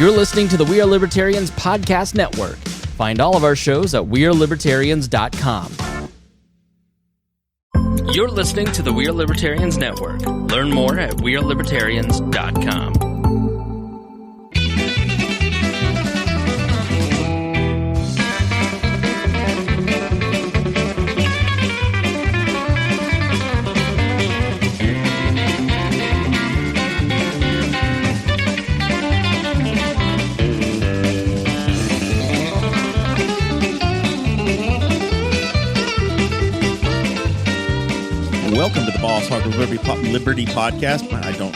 You're listening to the We Are Libertarians Podcast Network. Find all of our shows at wearelibertarians.com. You're listening to the We Are Libertarians Network. Learn more at wearelibertarians.com. Welcome to the Boss Hog of Liberty podcast.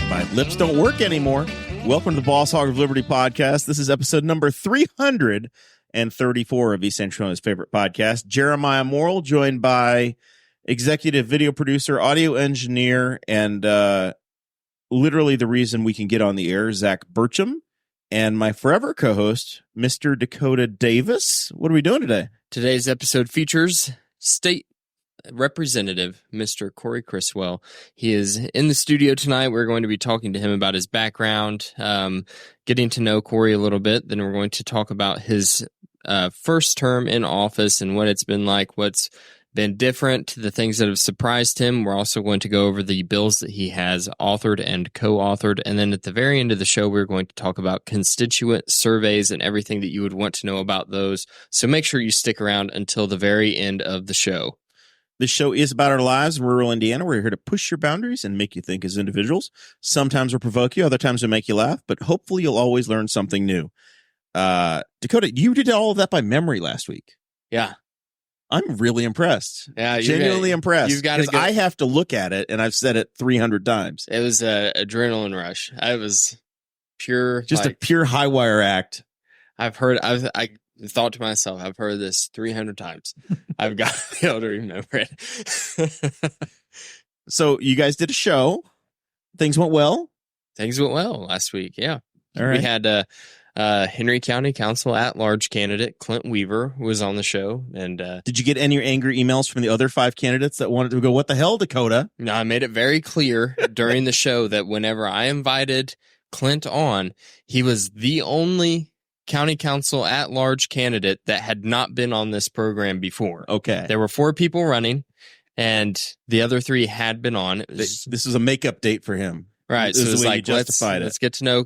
My lips don't work anymore. Welcome to the Boss Hog of Liberty podcast. This is episode number 334 of East Central's favorite podcast. Jeremiah Morrill, joined by executive video producer, audio engineer, and literally the reason we can get on the air, Zach Burcham, and my forever co-host, Mr. Dakota Davis. What are we doing today? Today's episode features State Representative Mr. Cory Criswell. He is in the studio tonight. We're going to be talking to him about his background, getting to know Cory a little bit. Then we're going to talk about his first term in office and what it's been like, what's been different, the things that have surprised him. We're also going to go over the bills that he has authored and co-authored. And then at the very end of the show, we're going to talk about constituent surveys and everything that you would want to know about those. So make sure you stick around until the very end of the show. This show is about our lives in rural Indiana. We're here to push your boundaries and make you think as individuals. Sometimes we'll provoke you, other times we'll make you laugh, but hopefully you'll always learn something new. Dakota, you did all of that by memory last week. Yeah. I'm really impressed. Yeah, genuinely impressed. You've got to. I have to look at it, and I've said it 300 times. It was an adrenaline rush. I was pure, just a pure high wire act. I thought to myself, I've heard this 300 times. I've got to be able to remember it. So you guys did a show. Things went well. Things went well last week. Yeah. All right. We had Henry County Council at-large candidate Clint Weaver was on the show. And did you get any angry emails from the other 5 candidates that wanted to go, what the hell, Dakota? No, I made it very clear during the show that whenever I invited Clint on, he was the only county council at-large candidate that had not been on this program before. Okay. There were 4 people running, and the other 3 had been on. This was a makeup date for him. Right. This So it is was the way like, you justified let's get to know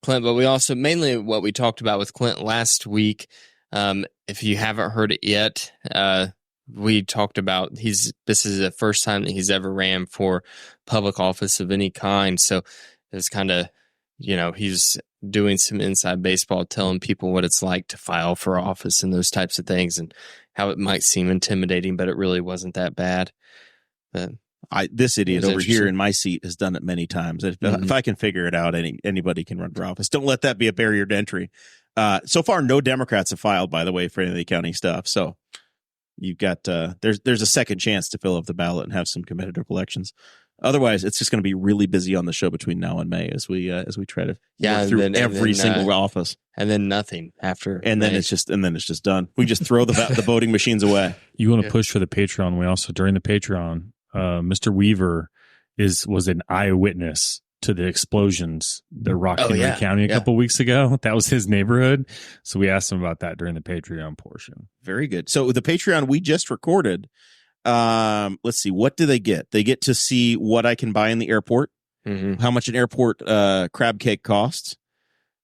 Clint. But we also, mainly what we talked about with Clint last week, if you haven't heard it yet, we talked about this is the first time that he's ever ran for public office of any kind. So it's kind of, he's doing some inside baseball, telling people what it's like to file for office and those types of things and how it might seem intimidating, but it really wasn't that bad. But this idiot over here in my seat has done it many times. If I can figure it out, anybody can run for office. Don't let that be a barrier to entry. So far, no Democrats have filed, by the way, for any of the county stuff. So you've got there's a second chance to fill up the ballot and have some competitive elections. Otherwise, it's just going to be really busy on the show between now and May as we try to work through every single office, and then nothing after, and then it's just done. We just throw the voting machines away. You want to push for the Patreon? We also during the Patreon, Mr. Weaver was an eyewitness to the explosions that rocked Henry County a couple weeks ago. That was his neighborhood, so we asked him about that during the Patreon portion. Very good. So the Patreon we just recorded. Let's see, what do they get? They get to see what I can buy in the airport, how much an airport crab cake costs.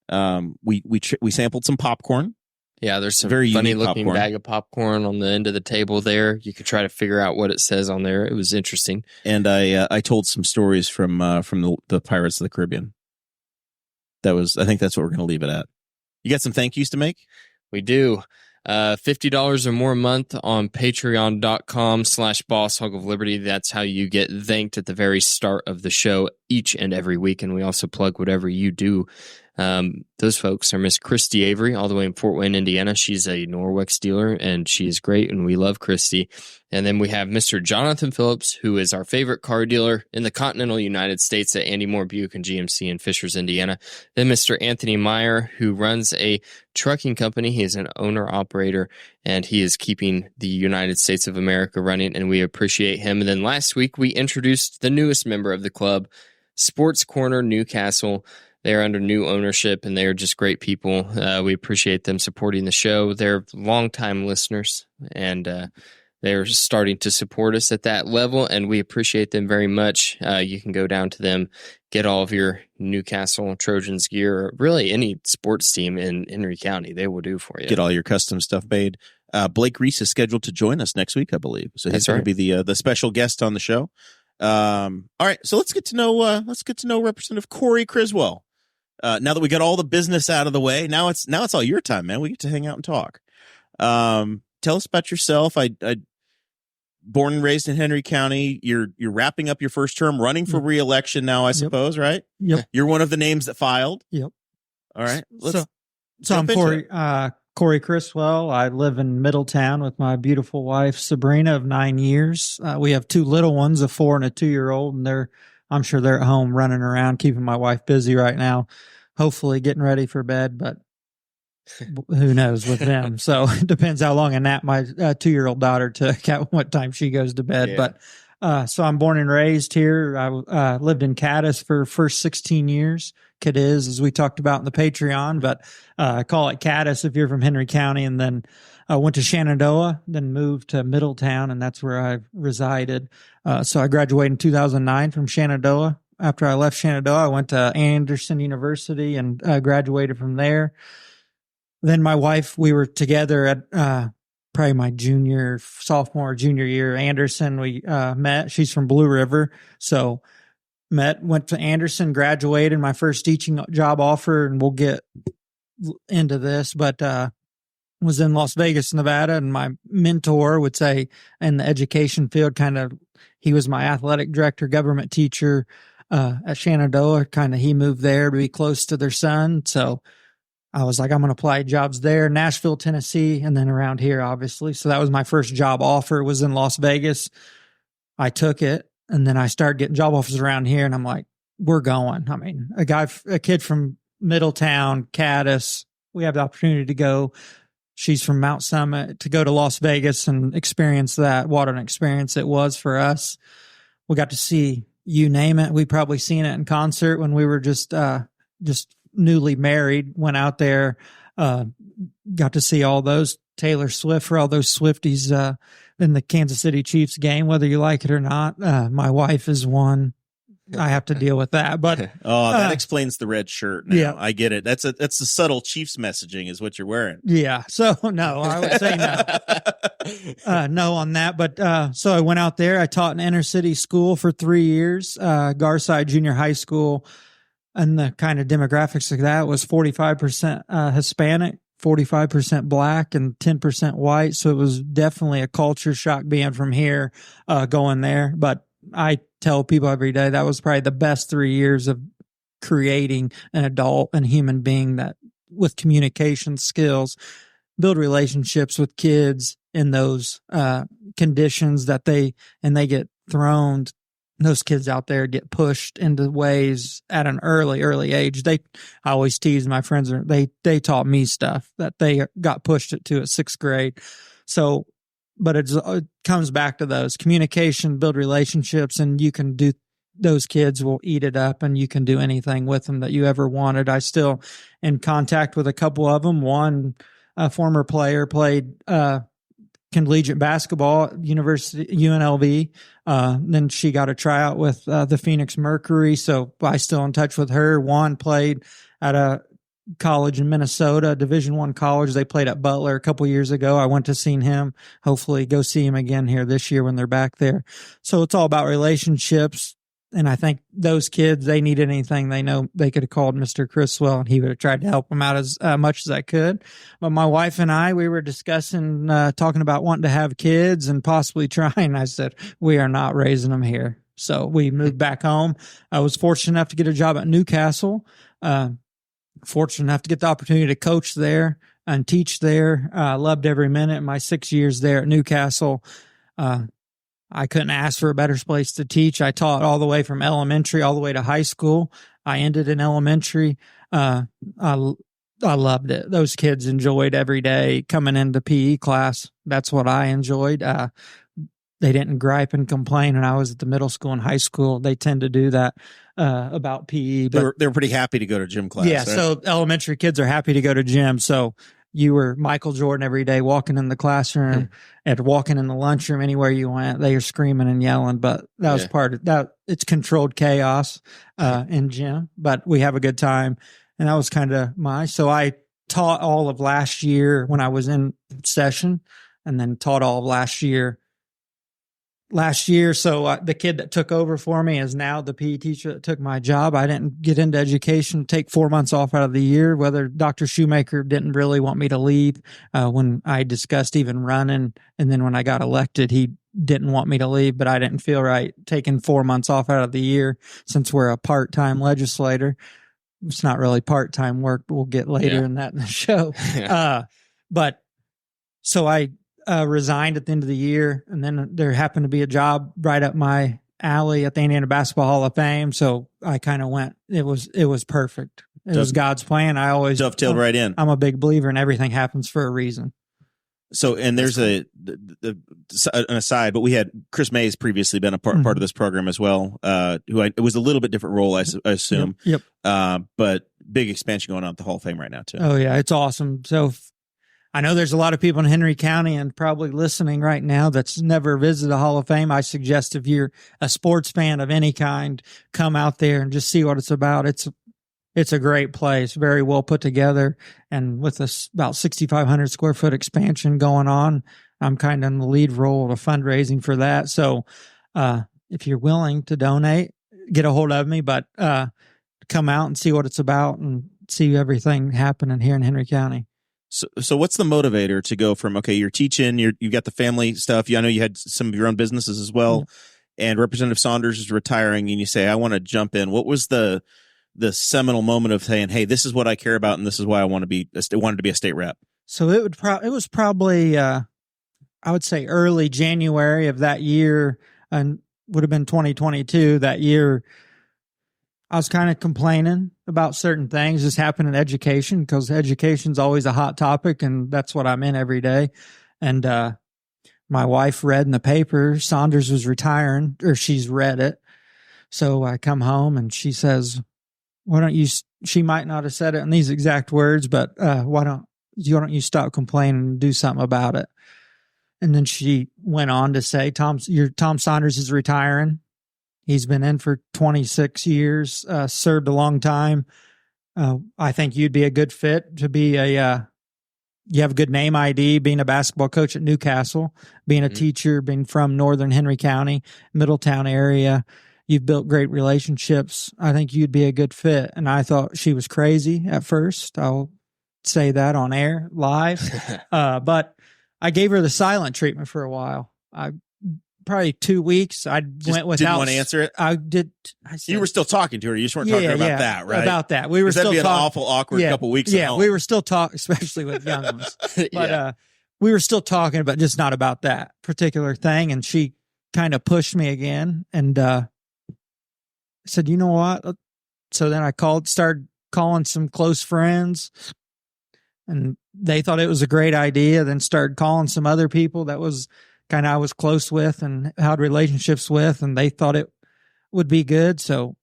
We sampled some popcorn. Yeah, there's some very funny looking popcorn. bag of popcorn on the end of the table there. You could try to figure out what it says on there. It was interesting. And I told some stories from the Pirates of the Caribbean. I think that's what we're going to leave it at. You got some thank yous to make? We do. $50 or more a month on patreon.com/Boss Hog of Liberty. That's how you get thanked at the very start of the show each and every week. And we also plug whatever you do. Those folks are Miss Christy Avery, all the way in Fort Wayne, Indiana. She's a Norwex dealer, and she is great, and we love Christy. And then we have Mr. Jonathan Phillips, who is our favorite car dealer in the continental United States at Andy Moore Buick and GMC in Fishers, Indiana. Then Mr. Anthony Meyer, who runs a trucking company. He is an owner-operator, and he is keeping the United States of America running, and we appreciate him. And then last week, we introduced the newest member of the club, Sports Corner Newcastle. They're under new ownership, and they're just great people. We appreciate them supporting the show. They're longtime listeners, and they're starting to support us at that level, and we appreciate them very much. You can go down to them, get all of your Newcastle Trojans gear, or really any sports team in Henry County. They will do for you. Get all your custom stuff made. Blake Reese is scheduled to join us next week, I believe. So he's going to be the special guest on the show. All right, so let's get to know Representative Cory Criswell. Now that we got all the business out of the way, now it's all your time, man. We get to hang out and talk. Tell us about yourself. I born and raised in Henry County. You're wrapping up your first term, running for re-election now, I suppose, right? Yep. You're one of the names that filed. Yep. All right. So I'm Cory Criswell. I live in Middletown with my beautiful wife, Sabrina, of 9 years. We have 2 little ones, a 4 and a 2-year-old, and I'm sure they're at home running around, keeping my wife busy right now, hopefully getting ready for bed, but who knows with them. So it depends how long a nap my 2-year-old daughter took, at what time she goes to bed. Yeah. But so I'm born and raised here. I lived in Cadiz for the first 16 years. Cadiz, as we talked about in the Patreon, but I call it Cadiz if you're from Henry County. And then I went to Shenandoah, then moved to Middletown, and that's where I resided. So I graduated in 2009 from Shenandoah. After I left Shenandoah, I went to Anderson University and graduated from there. Then my wife, we were together at probably my sophomore, junior year. Anderson, we met. She's from Blue River. So went to Anderson, graduated, my first teaching job offer, and we'll get into this, but was in Las Vegas, Nevada, and my mentor would say in the education field, he was my athletic director, government teacher at Shenandoah. He moved there to be close to their son. So I was like, I'm going to apply jobs there, Nashville, Tennessee, and then around here, obviously. So that was my first job offer, was in Las Vegas. I took it, and then I started getting job offers around here, and I'm like, we're going. I mean, a kid from Middletown, Cadiz, we have the opportunity to go. She's from Mount Summit, to go to Las Vegas and experience that. What an experience it was for us. We got to see, you name it. We probably seen it in concert when we were just newly married, went out there, got to see all those, Taylor Swift, for all those Swifties in the Kansas City Chiefs game, whether you like it or not. My wife is one. I have to deal with that, but that explains the red shirt now. Yeah. I get it. That's the subtle Chiefs messaging is what you're wearing. Yeah. So no, I would say no. No on that. But so I went out there. I taught in inner city school for 3 years, Garside Junior High School. And the kind of demographics of that was 45% Hispanic, 45% Black, and 10% white. So it was definitely a culture shock being from here, going there. But I tell people every day that was probably the best 3 years of creating an adult and human being that, with communication skills, build relationships with kids in those conditions that they get thrown. Those kids out there get pushed into ways at an early age. I always tease my friends, they taught me stuff that they got pushed to at 6th grade. So, but it comes back to those communication, build relationships, and you can do, those kids will eat it up, and you can do anything with them that you ever wanted. I still in contact with a couple of them. One, a former player, played collegiate basketball at UNLV. Then she got a tryout with the Phoenix Mercury. So I still in touch with her. One played at a college in Minnesota, Division I college. They played at Butler a couple years ago. I went to see him. Hopefully go see him again here this year when they're back there. So it's all about relationships. And I think those kids, they needed anything, they know they could have called Mr. Criswell, and he would have tried to help them out as much as I could. But my wife and I, we were discussing, talking about wanting to have kids and possibly trying. I said, we are not raising them here. So we moved back home. I was fortunate enough to get a job at Newcastle, fortunate enough to get the opportunity to coach there and teach there. Loved every minute. My 6 years there at Newcastle. I couldn't ask for a better place to teach. I taught all the way from elementary all the way to high school. I ended in elementary. I loved it. Those kids enjoyed every day coming into PE class. That's what I enjoyed. they didn't gripe and complain when I was at the middle school and high school. They tend to do that about PE. But they were pretty happy to go to gym class. Yeah, right? so elementary kids are happy to go to gym. So you were Michael Jordan every day, walking in the classroom and walking in the lunchroom, anywhere you went, they were screaming and yelling. But that was part of that. It's controlled chaos in gym, but we have a good time. And that was kind of so I taught all of last year when I was in session, and then taught all of last year. So the kid that took over for me is now the PE teacher that took my job. I didn't get into education, take 4 months off out of the year, whether Dr. Shoemaker didn't really want me to leave when I discussed even running. And then when I got elected, he didn't want me to leave, but I didn't feel right taking 4 months off out of the year since we're a part-time legislator. It's not really part-time work, but we'll get later in that in the show. But so I resigned at the end of the year, and then there happened to be a job right up my alley at the Indiana Basketball Hall of Fame. So I kind of went. It was perfect. It was God's plan. I always dovetailed right in. I'm a big believer in everything happens for a reason. So, and there's an aside, but we had Chris May's previously been a part of this program as well. It was a little bit different role, I assume. Yep. But big expansion going on at the Hall of Fame right now too. Oh yeah, it's awesome. So I know there's a lot of people in Henry County and probably listening right now that's never visited the Hall of Fame. I suggest if you're a sports fan of any kind, come out there and just see what it's about. It's a great place, very well put together, and with about 6,500 square foot expansion going on, I'm kind of in the lead role of fundraising for that. So if you're willing to donate, get a hold of me, but come out and see what it's about and see everything happening here in Henry County. So what's the motivator to go from, okay, you're teaching, you've got the family stuff. I know you had some of your own businesses as well, and Representative Saunders is retiring, and you say, I want to jump in. What was the seminal moment of saying, hey, this is what I care about, and this is why I wanted to be a state rep? So it was probably, I would say early January of that year, and would have been 2022 that year. I was kind of complaining about certain things that's happened in education, because education's always a hot topic, and that's what I'm in every day. And my wife read in the paper Saunders was retiring, or she's read it. So I come home and she says, why don't you, she might not have said it in these exact words, but why don't you stop complaining and do something about it? And then she went on to say, Tom Saunders is retiring. He's been in for 26 years, served a long time. I think you'd be a good fit to be you have a good name ID, being a basketball coach at Newcastle, being a teacher, being from Northern Henry County, Middletown area. You've built great relationships. I think you'd be a good fit. And I thought she was crazy at first. I'll say that on air, live. But I gave her the silent treatment for a while. Probably 2 weeks. Went without. Didn't want to answer it. I did. You were still talking to her. You just weren't talking about that, right? About that, we were still that'd be talking. An awful, awkward couple weeks. Yeah, we were still talking, especially with young ones. But we were still talking, but just not about that particular thing. And she kind of pushed me again, and said, "You know what?" So then I started calling some close friends, and they thought it was a great idea. Then started calling some other people that was kind of I was close with and had relationships with, and they thought it would be good. So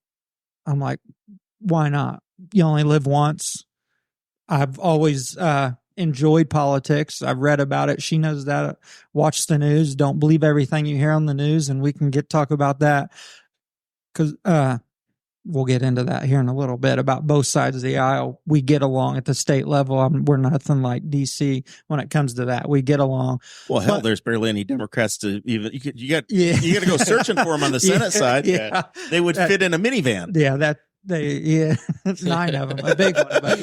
I'm like, why not? You only live once. I've always enjoyed politics. I've read about it. She knows that. Watch the news. Don't believe everything you hear on the news, and we can talk about that, because we'll get into that here in a little bit about both sides of the aisle. We get along at the state level. We're nothing like D.C. when it comes to that. We get along. Well, hell, there's barely any Democrats to even. You got to go searching for them on the Senate side. Yeah, they would fit in a minivan. Yeah, it's 9 of them, a big one. But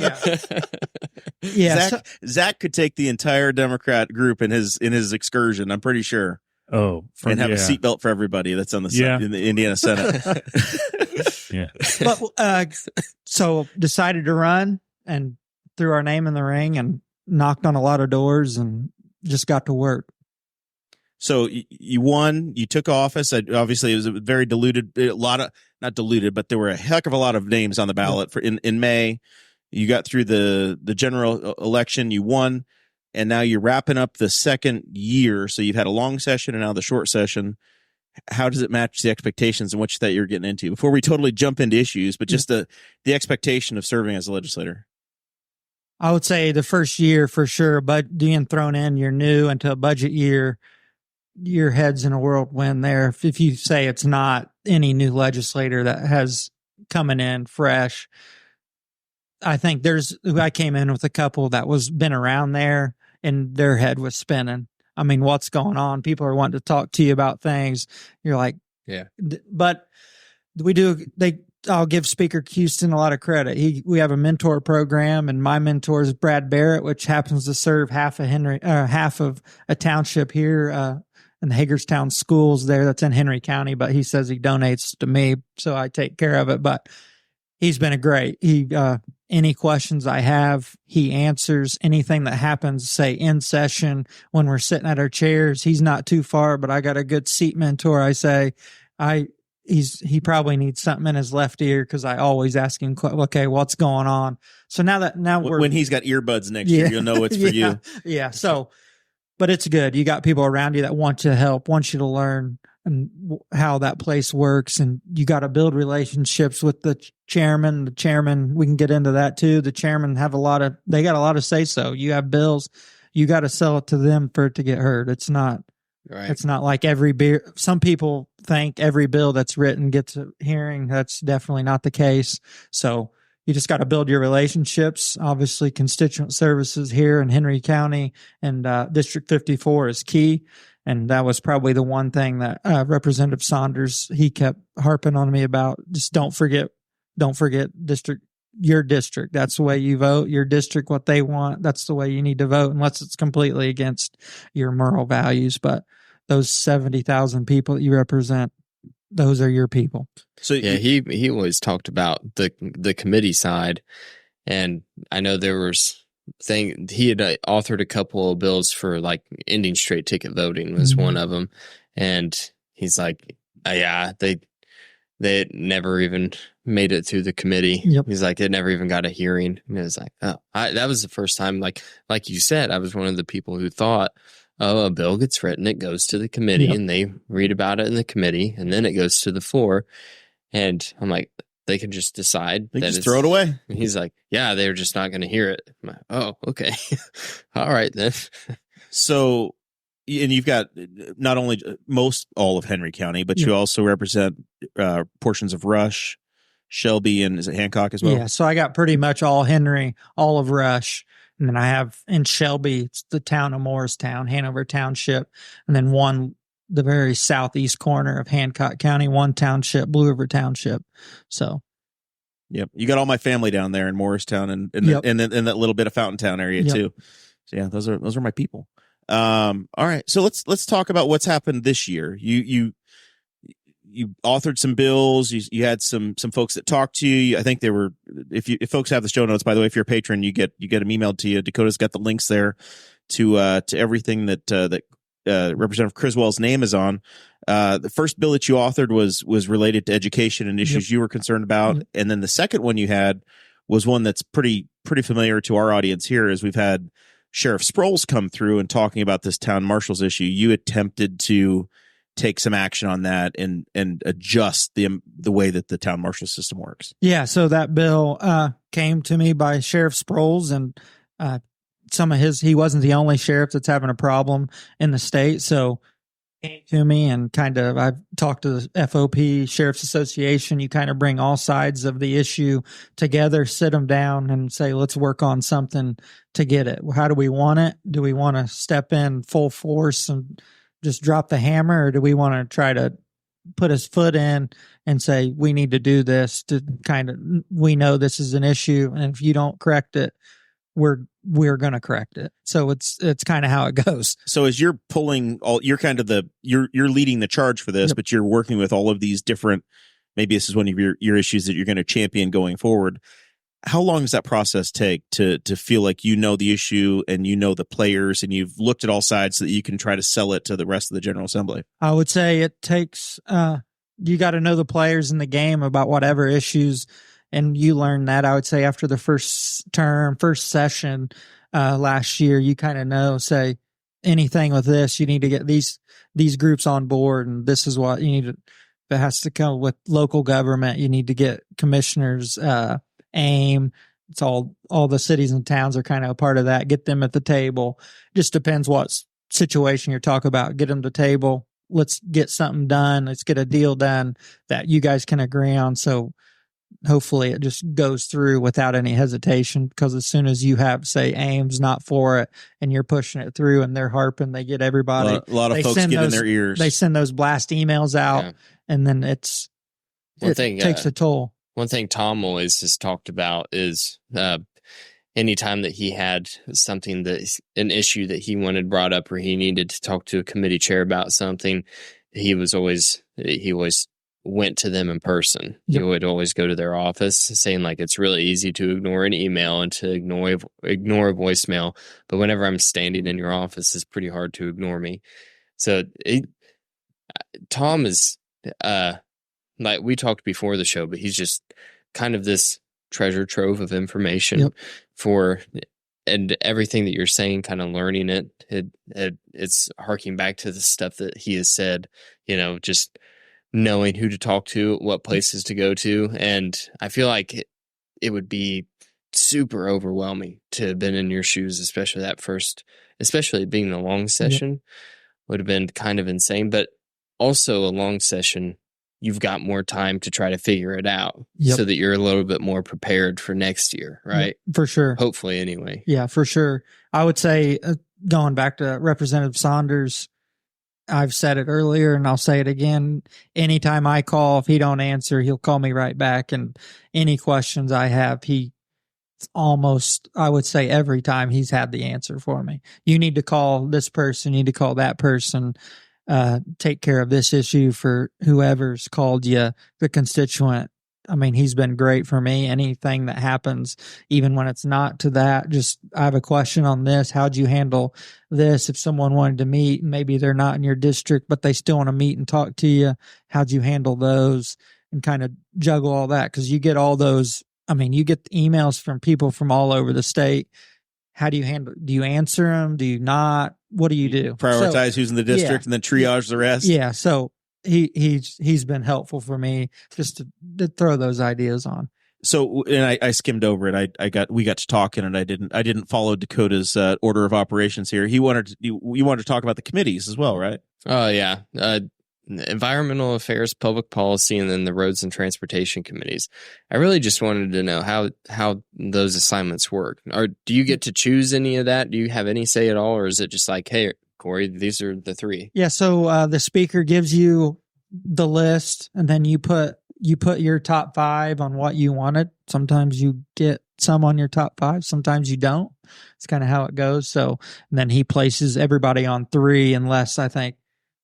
yeah. Zach could take the entire Democrat group in his excursion. I'm pretty sure. Oh, and have a seatbelt for everybody that's on in the Indiana Senate. Yeah. But so decided to run and threw our name in the ring and knocked on a lot of doors and just got to work. So you won, you took office. Obviously, it was a very diluted, not diluted, but there were a heck of a lot of names on the ballot in May. You got through the general election, you won. and now you're wrapping up the second year. So you've had a long session and now the short session. How does it match the expectations and what you thought you were getting into? Before we totally jump into issues, but just the expectation of serving as a legislator. I would say the first year for sure, but being thrown in, you're new into a budget year, your head's in a whirlwind there. If you say it's not any new legislator that has coming in fresh, I think I came in with a couple that been around there and their head was spinning. I mean, what's going on? People are wanting to talk to you about things. You're like, yeah, but I'll give Speaker Houston a lot of credit. We have a mentor program, and my mentor is Brad Barrett, which happens to serve half of a township here in the Hagerstown schools there. That's in Henry County, but he says he donates to me, so I take care of it. But he's been any questions I have, he answers. Anything that happens, say in session when we're sitting at our chairs, he's not too far, but I got a good seat mentor. I say, he probably needs something in his left ear because I always ask him, okay, what's going on? So now when he's got earbuds next year, you'll know it's for you. Yeah. So, but it's good. You got people around you that want to help, want you to learn and how that place works. And you got to build relationships with the chairman. The chairman, we can get into that too. The chairman got a lot of say so. You have bills, you got to sell it to them for it to get heard. It's not. Right. It's not like every beer. Some people think every bill that's written gets a hearing. That's definitely not the case. So you just got to build your relationships. Obviously, constituent services here in Henry County and District 54 is key. And that was probably the one thing that Representative Saunders, he kept harping on me about. Just don't forget your district. That's the way you vote. Your district, what they want, that's the way you need to vote, unless it's completely against your moral values. But those 70,000 people that you represent, those are your people. So yeah, he always talked about the committee side, and I know there was he had authored a couple of bills for like ending straight ticket voting was one of them, and he's like, yeah, they never even made it through the committee. Yep. He's like, it never even got a hearing. And it was like, that was the first time, like you said, I was one of the people who thought, a bill gets written, it goes to the committee, and they read about it in the committee, and then it goes to the floor. And I'm like, they can just decide. They just throw it away. And he's like, yeah, they're just not going to hear it. I'm like, oh, okay. All right, then. So, and you've got not only all of Henry County, but you also represent portions of Rush, Shelby, and is it Hancock as well? Yeah, so I got pretty much all Henry, all of Rush. And then I have in Shelby, it's the town of Morristown, Hanover Township, and then the very southeast corner of Hancock County, one township, Blue River Township. So, yep, you got all my family down there in Morristown and in that little bit of Fountaintown area too. So yeah, those are my people. All right, so let's talk about what's happened this year. You authored some bills. You had some folks that talked to you. I think they were, if folks have the show notes, by the way, if you're a patron, you get them emailed to you. Dakota's got the links there to everything that Representative Criswell's name is on. The first bill that you authored was related to education and issues you were concerned about. And then the second one you had was one that's pretty familiar to our audience here, as we've had Sheriff Sproles come through and talking about this town marshal's issue. You attempted to take some action on that and adjust the way that the town marshal system works. Yeah, so that bill came to me by Sheriff Sproles, and he wasn't the only sheriff that's having a problem in the state. So came to me and I've talked to the FOP Sheriff's Association. You kind of bring all sides of the issue together, sit them down and say, let's work on something to get it. How do we want it? Do we want to step in full force and just drop the hammer, or do we want to try to put his foot in and say, we need to do this to we know this is an issue. And if you don't correct it, we're going to correct it. So it's kind of how it goes. So as you're pulling you're leading the charge for this, but you're working with all of these different, maybe this is one of your issues that you're going to champion going forward. How long does that process take to feel like you know the issue and you know the players and you've looked at all sides so that you can try to sell it to the rest of the General Assembly? I would say it takes, you got to know the players in the game about whatever issues And you learn that, I would say, after the first session last year. You kind of know, say, anything with this, you need to get these groups on board, and this is what you need to, if it has to come with local government, you need to get commissioners, AIM. It's all the cities and towns are kind of a part of that. Get them at the table. Just depends what situation you're talking about. Get them to the table. Let's get something done. Let's get a deal done that you guys can agree on. So hopefully it just goes through without any hesitation, because as soon as you have, say, AIM's not for it and you're pushing it through and they're harping, they get everybody. A lot of folks get in their ears. They send those blast emails out, and then it takes a toll. One thing Tom always has talked about is anytime that he had something an issue that he wanted brought up, or he needed to talk to a committee chair about something, he always went to them in person. Yep. He would always go to their office, saying like, it's really easy to ignore an email and to ignore a voicemail, but whenever I'm standing in your office, it's pretty hard to ignore me. So Tom is like we talked before the show, but he's just kind of this treasure trove of information and everything that you're saying, kind of learning it's harking back to the stuff that he has said, just knowing who to talk to, what places to go to. And I feel like it would be super overwhelming to have been in your shoes, especially being a long session would have been kind of insane, but also a long session, you've got more time to try to figure it out so that you're a little bit more prepared for next year, right? Yep, for sure. Hopefully, anyway. Yeah, for sure. I would say, going back to Representative Saunders, I've said it earlier and I'll say it again. Anytime I call, if he don't answer, he'll call me right back. And any questions I have, I would say every time he's had the answer for me. You need to call this person, you need to call that person. Take care of this issue for whoever's called you, the constituent. I mean, he's been great for me. Anything that happens, even when it's not to that, just, I have a question on this. How'd you handle this? If someone wanted to meet, maybe they're not in your district, but they still want to meet and talk to you, how'd you handle those? And kind of juggle all that. Cause you get all those, I mean, you get emails from people from all over the state. How do you handle? Do you answer them? Do you not? What do you do? Prioritize who's in the district and then triage the rest. Yeah. So he's been helpful for me just to throw those ideas on. So, and I skimmed over it. We got to talking, and I didn't follow Dakota's order of operations here. You wanted to talk about the committees as well, right? Oh yeah. Environmental affairs, public policy, and then the roads and transportation committees. I really just wanted to know how those assignments work. Or do you get to choose any of that? Do you have any say at all, or is it just like, hey, Cory, these are the three? Yeah. So the speaker gives you the list, and then you put your top 5 on what you wanted. Sometimes you get some on your top 5, sometimes you don't. It's kind of how it goes. So, and then he places everybody on 3, unless I think,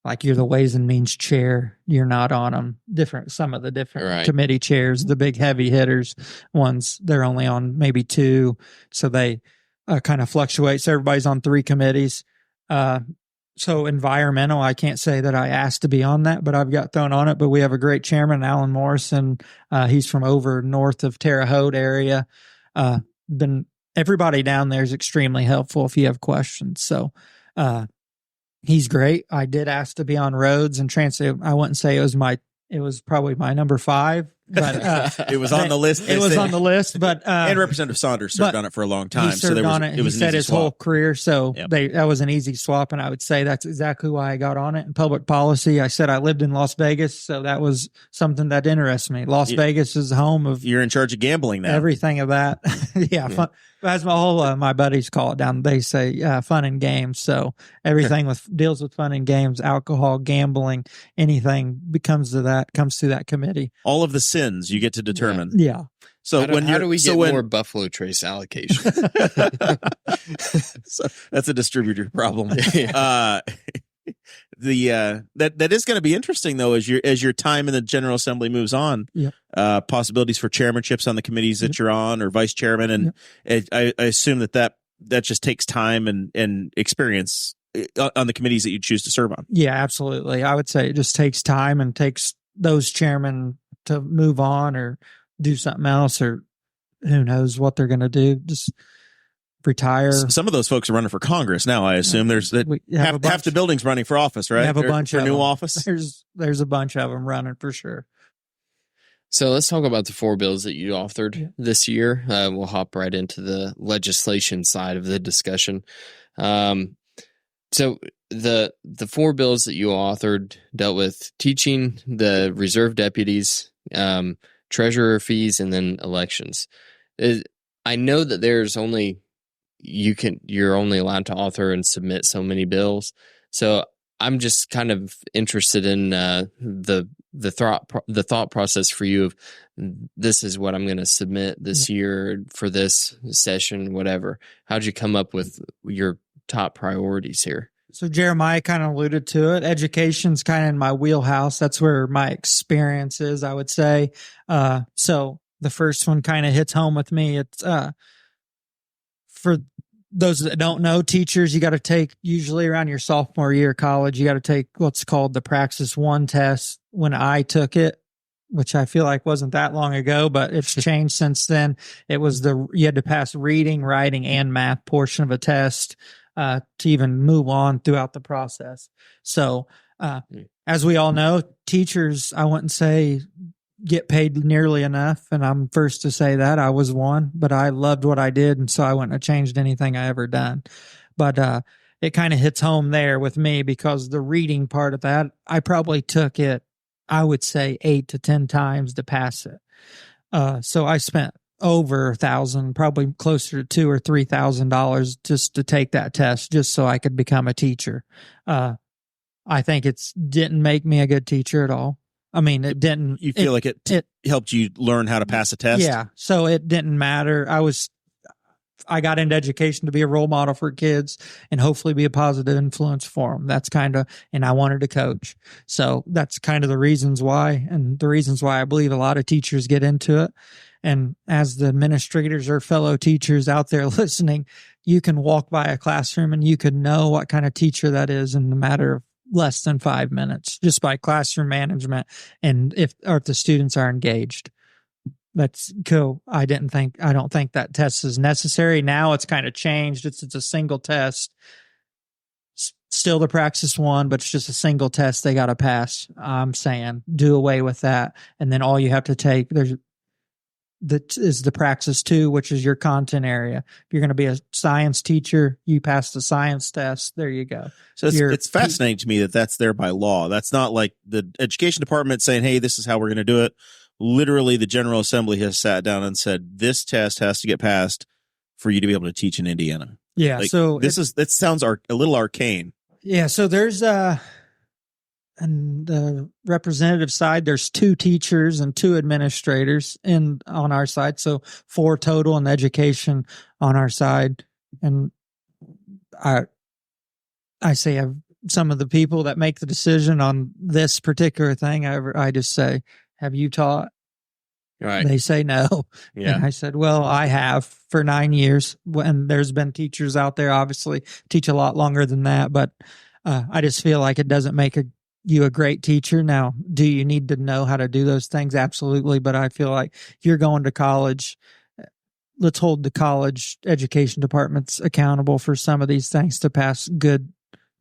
like, you're the Ways and Means chair, you're not on them. Some of the different committee chairs, the big heavy hitters ones, they're only on maybe 2. So they kind of fluctuate. So everybody's on 3 committees. So environmental, I can't say that I asked to be on that, but I've got thrown on it. But we have a great chairman, Alan Morrison. He's from over north of Terre Haute area. Everybody down there is extremely helpful if you have questions. So, he's great. I did ask to be on roads and transit. I wouldn't say it was probably my number 5, but it was on the list. It was on the list, but and Representative Saunders served on it for a long time. He served on it. He said his whole career, so that was an easy swap. And I would say that's exactly why I got on it. In public policy, I said I lived in Las Vegas, so that was something that interests me. Las Vegas is the home of. You're in charge of gambling now. Everything of that, fun. As my buddies call it down, they say fun and games. So everything deals with fun and games, alcohol, gambling, anything comes to that committee. All of the sins you get to determine. Yeah. So how do we get more Buffalo Trace allocation? So that's a distributor problem. That is going to be interesting though as your time in the General Assembly moves on. Yep. Possibilities for chairmanships on the committees that you're on, or vice chairman, and I assume that just takes time and experience on the committees that you choose to serve on. Yeah, absolutely. I would say it just takes time and takes those chairmen to move on or do something else, or who knows what they're going to do. Just retire. Some of those folks are running for Congress now. I assume there's half the building's running for office, right? We have a bunch for of new them. office. There's a bunch of them running for sure. So let's talk about the 4 bills that you authored this year. We'll hop right into the legislation side of the discussion. So the 4 bills that you authored dealt with teaching, the reserve deputies, treasurer fees, and then elections. I know that there's only you're only allowed to author and submit so many bills. So I'm just kind of interested in the thought process for you of this is what I'm going to submit this year for this session, whatever. How'd you come up with your top priorities here? So Jeremiah kind of alluded to it. Education's kind of in my wheelhouse. That's where my experience is, I would say. So the first one kind of hits home with me. It's for those that don't know, teachers, you got to take usually around your sophomore year of college, you got to take what's called the Praxis 1 test. When I took it, which I feel like wasn't that long ago, but it's changed since then. It was you had to pass reading, writing, and math portion of a test to even move on throughout the process. So as we all know, teachers, I wouldn't say get paid nearly enough, and I'm first to say that. I was one, but I loved what I did, and so I wouldn't have changed anything I ever done. But it kind of hits home there with me because the reading part of that, I probably took it, I would say 8 to 10 times to pass it. So I spent over $1,000, probably closer to $2,000 or $3,000 just to take that test, just so I could become a teacher. I think it didn't make me a good teacher at all. I mean, it didn't. You feel like it helped you learn how to pass a test? Yeah. So it didn't matter. I got into education to be a role model for kids and hopefully be a positive influence for them. That's and I wanted to coach. So that's kind of the reasons why, and the reasons why I believe a lot of teachers get into it. And as the administrators or fellow teachers out there listening, you can walk by a classroom and you can know what kind of teacher that is in a matter of less than 5 minutes, just by classroom management and if the students are engaged. That's cool. I don't think that test is necessary. Now it's kind of changed. It's a single test. Still the Praxis 1, but it's just a single test they got to pass. I'm saying do away with that. And then all you have to take, that is the Praxis 2, which is your content area. If you're going to be a science teacher, you pass the science test. There you go. So it's fascinating to me that that's there by law. That's not like the education department saying, hey, this is how we're going to do it. Literally, the General Assembly has sat down and said, this test has to get passed for you to be able to teach in Indiana. Yeah. So that sounds a little arcane. Yeah. So there's on the representative side, there's 2 teachers and 2 administrators on our side. So 4 total in education on our side. And I say some of the people that make the decision on this particular thing, I just say, have you taught? Right. They say no. Yeah. And I said, well, I have for 9 years. And there's been teachers out there, obviously, teach a lot longer than that. But I just feel like it doesn't make you a great teacher. Now, do you need to know how to do those things? Absolutely. But I feel like if you're going to college, let's hold the college education departments accountable for some of these things to pass good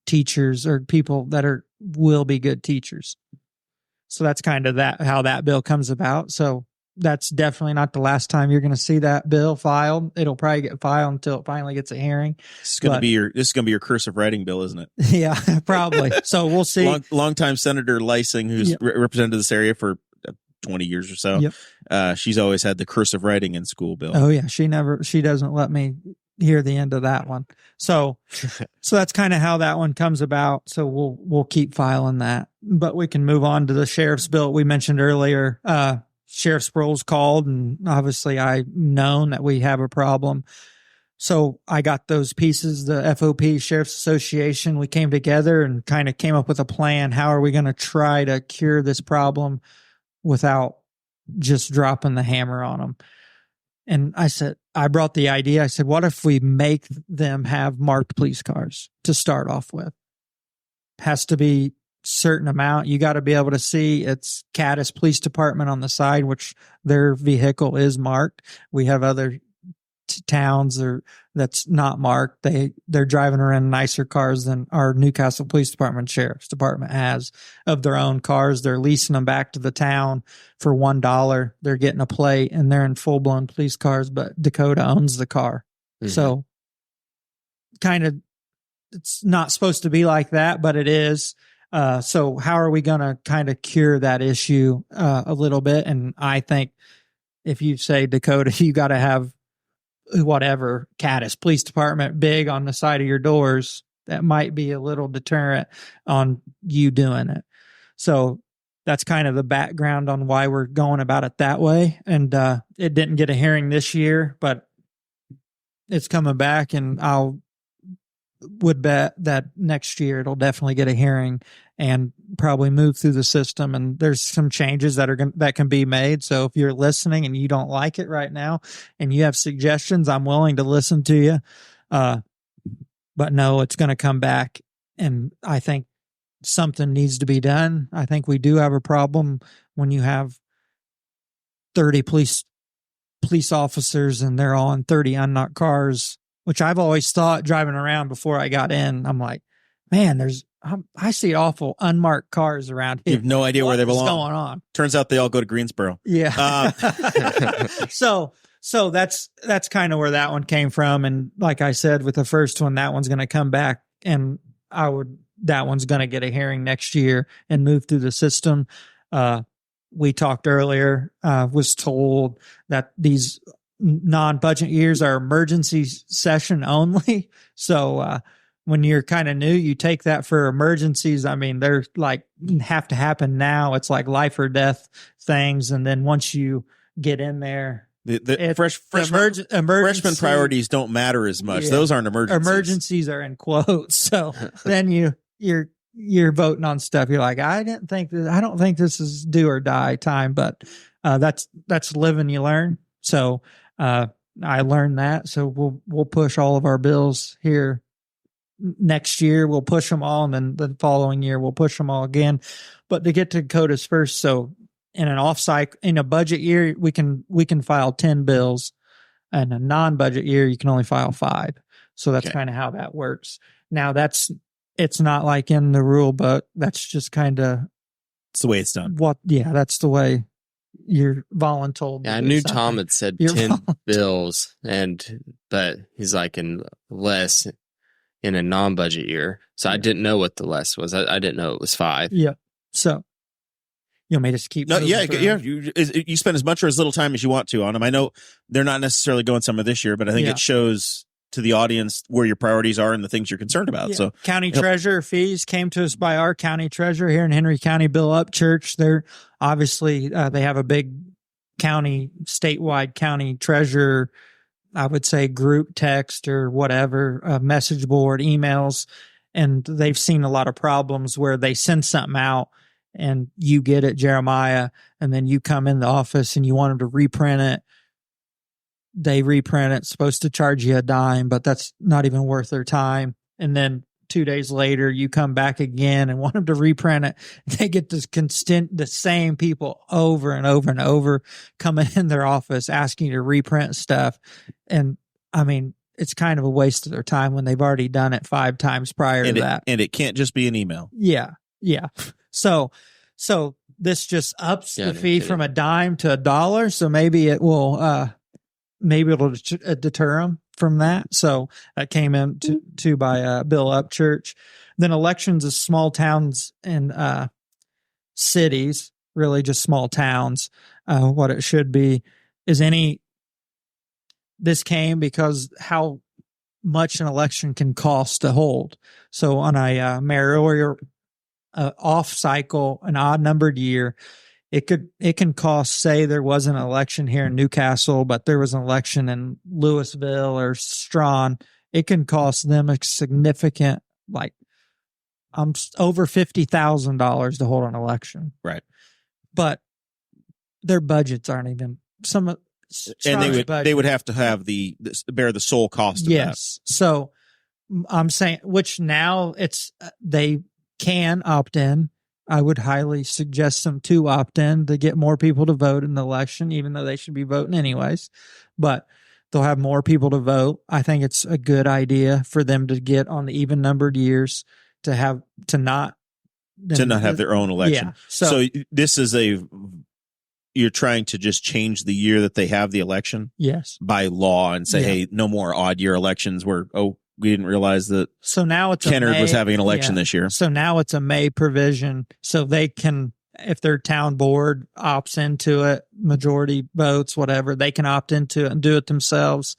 teachers or people that will be good teachers. So that's kind of how that bill comes about. So that's definitely not the last time you're going to see that bill filed. It'll probably get filed until it finally gets a hearing. This is going to be your cursive writing bill, isn't it? Yeah, probably. So we'll see. Longtime Senator Lysing, who's represented this area for 20 years or so. Yep. She's always had the cursive writing in school bill. Oh yeah. She doesn't let me hear the end of that one. So that's kind of how that one comes about. So we'll keep filing that, but we can move on to the sheriff's bill we mentioned earlier. Sheriff Sproul's called, and obviously I've known that we have a problem. So I got those pieces, the FOP Sheriff's Association. We came together and kind of came up with a plan. How are we going to try to cure this problem without just dropping the hammer on them? And I brought the idea. I said, what if we make them have marked police cars to start off with? Has to be certain amount. You got to be able to see it's Caddis Police Department on the side, which their vehicle is marked. We have other towns that's not marked. They're driving around nicer cars than our Newcastle Police Department Sheriff's Department has of their own cars. They're leasing them back to the town for $1. They're getting a plate and they're in full blown police cars, but Dakota owns the car. Mm-hmm. So kind of, it's not supposed to be like that, but it is. So how are we going to kind of cure that issue a little bit? And I think if you say Dakota, you got to have whatever Caddis Police Department big on the side of your doors, that might be a little deterrent on you doing it. So that's kind of the background on why we're going about it that way. And it didn't get a hearing this year, but it's coming back, and would bet that next year it'll definitely get a hearing and probably move through the system. And there's some changes that can be made. So if you're listening and you don't like it right now and you have suggestions, I'm willing to listen to you. But no, it's going to come back. And I think something needs to be done. I think we do have a problem when you have 30 police officers and they're all in 30 unmarked cars, which I've always thought driving around before I got in. I'm like, man, I see awful unmarked cars around here. You have no idea where they belong. What's going on? Turns out they all go to Greensboro. Yeah. So that's kind of where that one came from. And like I said, with the first one, that one's going to come back, and that one's going to get a hearing next year and move through the system. We talked earlier, was told that these non-budget years are emergency session only. So when you're kind of new, you take that for emergencies. I mean, they're like have to happen now. It's like life or death things. And then once you get in there, freshman priorities don't matter as much. Yeah. Those aren't emergencies. Emergencies are in quotes. So then you're voting on stuff. You're like, I don't think this is do or die time, but that's live and you learn. So I learned that. So we'll push all of our bills here next year. We'll push them all, and then the following year we'll push them all again. But to get to Dakota's first, so in an off cycle, in a budget year, we can file 10 bills, and a non-budget year you can only file 5. So that's kind of how that works. Now it's not like in the rule book. That's just kind of it's the way it's done. That's the way you're voluntold. Yeah, I knew Tom had said 10 bills, but he's like less in a non-budget year. So I didn't know what the less was. I didn't know it was 5. Yeah. So you want me to just keep? No, yeah. You spend as much or as little time as you want to on them. I know they're not necessarily going somewhere this year, but I think it shows to the audience where your priorities are and the things you're concerned about. So county treasurer fees came to us by our county treasurer here in Henry County, Bill Upchurch. They're obviously, they have a big statewide county treasurer, I would say group text or whatever, message board, emails. And they've seen a lot of problems where they send something out and you get it, Jeremiah, and then you come in the office and you want them to reprint it. They reprint it, supposed to charge you a dime, but that's not even worth their time. And then 2 days later, you come back again and want them to reprint it. They get the same people over and over and over coming in their office asking you to reprint stuff. And I mean, it's kind of a waste of their time when they've already done it 5 times prior to that. And it can't just be an email. Yeah. Yeah. So this just ups the fee from a dime to $1. So maybe it will, maybe it'll deter them from that. So that came in to by Bill Upchurch. Then elections of small towns and cities, really just small towns. What it should be is this came because how much an election can cost to hold. So on a mayoral off cycle, an odd numbered year, it can cost, say there was an election here in Newcastle, but there was an election in Louisville or Strawn. It can cost them a significant, like over $50,000 to hold an election. Right. But their budgets aren't even and they would have to have bear the sole cost of that. Yes. So I'm saying, which now they can opt in I would highly suggest them to opt in to get more people to vote in the election, even though they should be voting anyways. But they'll have more people to vote. I think it's a good idea for them to get on the even numbered years to not have their own election. Yeah. So this is you're trying to just change the year that they have the election? Yes. By law and say, hey, no more odd year elections where, we didn't realize that Kennard was having an election this year. So now it's a May provision. So they can, if their town board opts into it, majority votes, whatever, they can opt into it and do it themselves.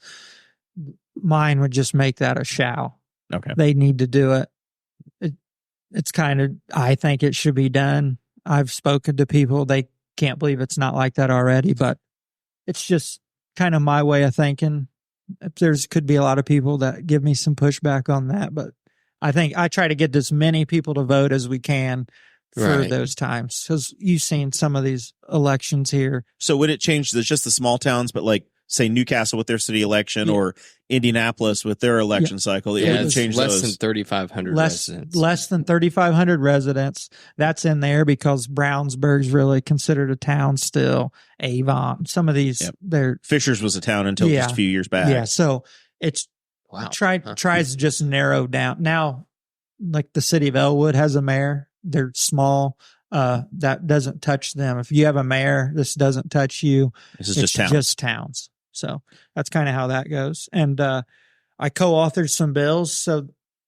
Mine would just make that a shall. Okay. They need to do it. It's kind of, I think it should be done. I've spoken to people. They can't believe it's not like that already, but it's just kind of my way of thinking. Could be a lot of people that give me some pushback on that, but I think I try to get as many people to vote as we can for those times, because you've seen some of these elections here. So would it change just the small towns, but like say Newcastle with their city election or Indianapolis with their election cycle? It wouldn't change less those. than 3,500 residents. Less than 3,500 residents. That's in there because Brownsburg's really considered a town still. Avon, some of these, they're Fishers was a town until just a few years back. Yeah, so it's tries to just narrow down. Now, like the city of Elwood has a mayor. They're small. That doesn't touch them. If you have a mayor, this doesn't touch you. This is just towns. So that's kind of how that goes. And I co-authored some bills.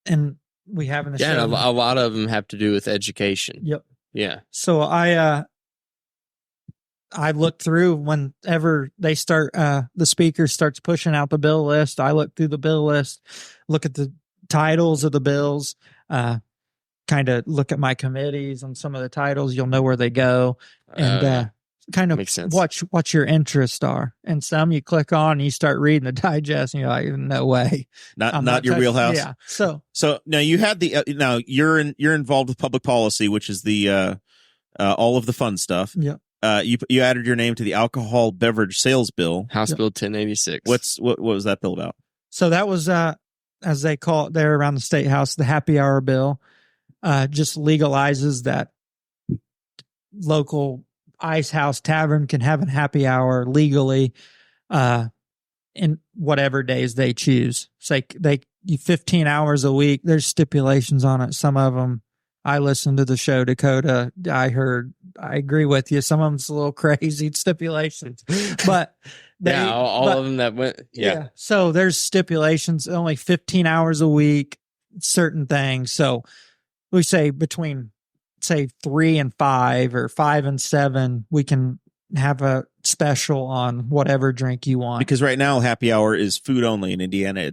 And we have in the show. A lot of them have to do with education. Yep. Yeah. So I look through whenever they start, the speaker starts pushing out the bill list. I look through the bill list, look at the titles of the bills, kind of look at my committees on some of the titles. You'll know where they go, and kind of watch what your interests are. And some you click on and you start reading the digest and you're like, no way. Not your wheelhouse. Yeah. So now you had now you're involved with public policy, which is the all of the fun stuff. Yeah. You added your name to the alcohol beverage sales bill, House Bill 1086. What was that bill about? So that was as they call it there around the state house, the happy hour bill. Just legalizes that local ice house tavern can have a happy hour legally in whatever days they choose. It's like 15 hours a week. There's stipulations on it. Some of them, I listened to the show, Dakota. I agree with you. Some of them's a little crazy stipulations, but all of them that went. Yeah. So there's stipulations, only 15 hours a week, certain things. So we say between, say, 3 and 5 or 5 and 7, we can have a special on whatever drink you want. Because right now, happy hour is food only in Indiana.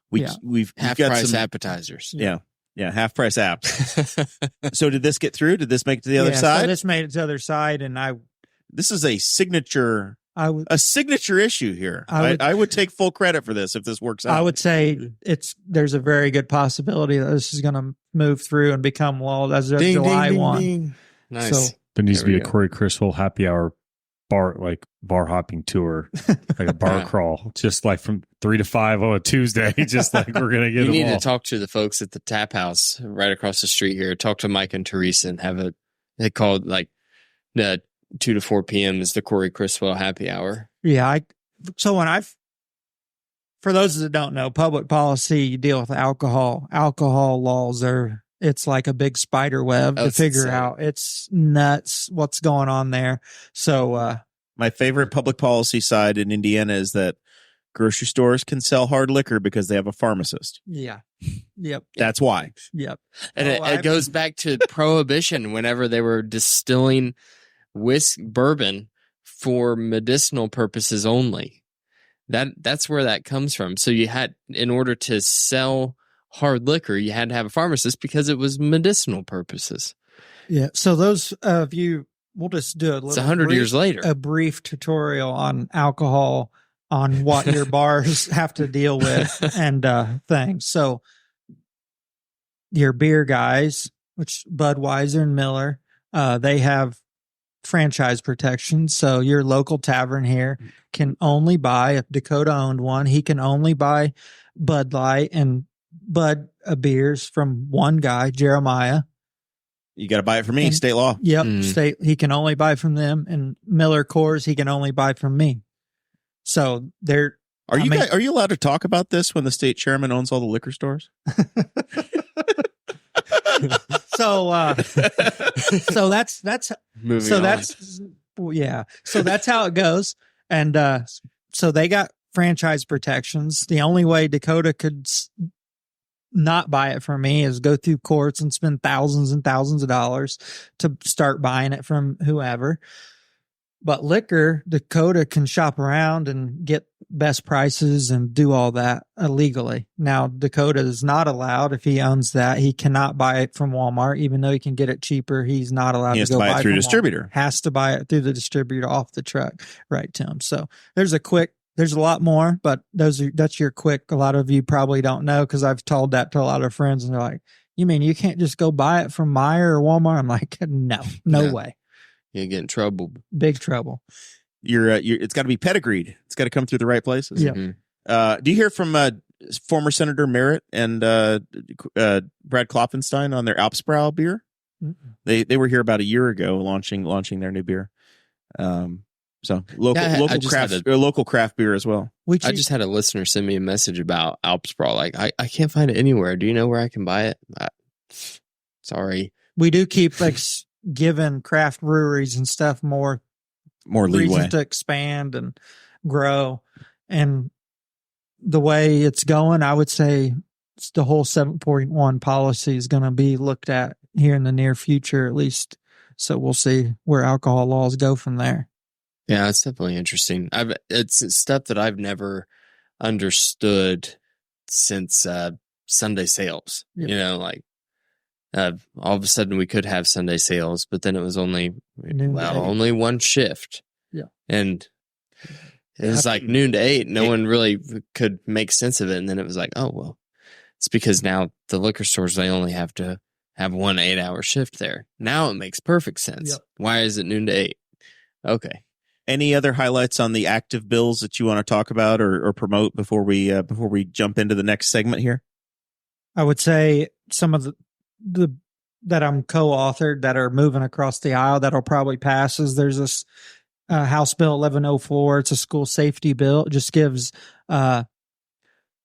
We've half got price some appetizers. Yeah, half price apps. So did this get through? Did this make it to the other side? So this made it to the other side, and this is a signature. A signature issue here. I would take full credit for this if this works out. I would say there's a very good possibility that this is going to move through and become law as of July 1. Nice. So, there needs to be a Cory Criswell happy hour bar hopping tour, like a bar crawl, just like from 3 to 5 on a Tuesday. Just like we're gonna get. You need to talk to the folks at the tap house right across the street here. Talk to Mike and Teresa and have they called like the 2 to 4 p.m. is the Cory Criswell happy hour. Yeah. For those that don't know, public policy, you deal with alcohol. Alcohol laws it's like a big spider web to figure out. It's nuts what's going on there. So, my favorite public policy side in Indiana is that grocery stores can sell hard liquor because they have a pharmacist. Yeah. Yep. That's why. Yep. And it goes back to prohibition whenever they were distilling bourbon for medicinal purposes only. That's where that comes from. So you had, in order to sell hard liquor, you had to have a pharmacist because it was medicinal purposes. Yeah. So those of you, we'll just do it's 100 years later. A brief tutorial on alcohol, on what your bars have to deal with and things. So your beer guys, which Budweiser and Miller, they have franchise protection. So your local tavern here can only buy, if Dakota owned one, he can only buy Bud Light and Bud beers from one guy, Jeremiah. You got to buy it from me, state law. Yep, state. He can only buy from them, and Miller Coors he can only buy from me. So they're. Are you allowed to talk about this when the state chairman owns all the liquor stores? So that's moving so on. that's yeah. So that's how it goes, and so they got franchise protections. The only way Dakota could not buy it from me is go through courts and spend thousands and thousands of dollars to start buying it from whoever. But liquor, Dakota can shop around and get best prices and do all that illegally. Now, Dakota is not allowed, if he owns that, he cannot buy it from Walmart, even though he can get it cheaper. He's not allowed to go buy it through from a distributor. Walmart. Has to buy it through the distributor off the truck right to him. So there's a lot more, but that's your quick. A lot of you probably don't know because I've told that to a lot of friends and they're like, you mean you can't just go buy it from Meijer or Walmart? I'm like, no way. You get in trouble. Big trouble. It's got to be pedigreed. It's got to come through the right places. Yeah. Mm-hmm. Do you hear from former Senator Merritt and Brad Klopfenstein on their Alpsbrow beer? Mm-hmm. They were here about a year ago launching their new beer. So local craft beer as well. I just had a listener send me a message about Alpsbrow. Like I can't find it anywhere. Do you know where I can buy it? Sorry. We do keep giving craft breweries and stuff more leeway reasons to expand and grow. And the way it's going, I would say the whole 7.1 policy is going to be looked at here in the near future, at least. So we'll see where alcohol laws go from there. Yeah, it's definitely interesting. It's stuff that I've never understood since Sunday sales. Yep. You know, like all of a sudden we could have Sunday sales, but then it was only one shift. Yeah, and it was like noon to 8. No one really could make sense of it, and then it was like, oh well, it's because now the liquor stores they only have to have one 8-hour shift there. Now it makes perfect sense. Yep. Why is it noon to 8? Okay. Any other highlights on the active bills that you want to talk about or promote before we jump into the next segment here? I would say some of the that I'm co-authored that are moving across the aisle that'll probably pass is there's this House Bill 1104. It's a school safety bill. It just gives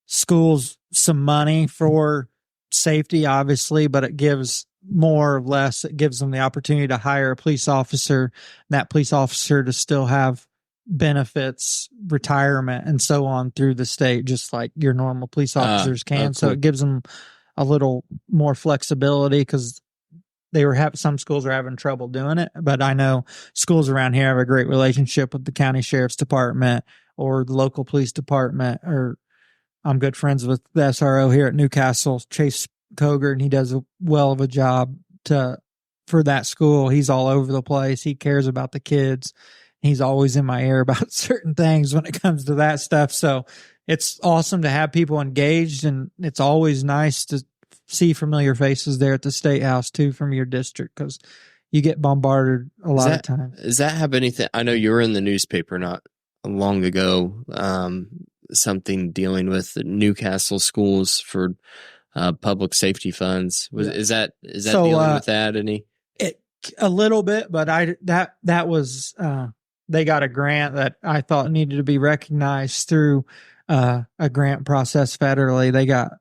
schools some money for safety, obviously, but it gives more or less, it gives them the opportunity to hire a police officer, that police officer to still have benefits, retirement, and so on through the state, just like your normal police officers can. Cool. So it gives them a little more flexibility because some schools are having trouble doing it. But I know schools around here have a great relationship with the county sheriff's department or the local police department, or I'm good friends with the SRO here at Newcastle, Chase Coger, and he does a well of a job for that school. He's all over the place. He cares about the kids. He's always in my ear about certain things when it comes to that stuff. So it's awesome to have people engaged, and it's always nice to see familiar faces there at the State House too from your district because you get bombarded a lot of times. Does that have anything? I know you were in the newspaper not long ago, something dealing with Newcastle schools for public safety funds. Is that dealing with that any? A little bit, but that was they got a grant that I thought needed to be recognized through a grant process federally. They got,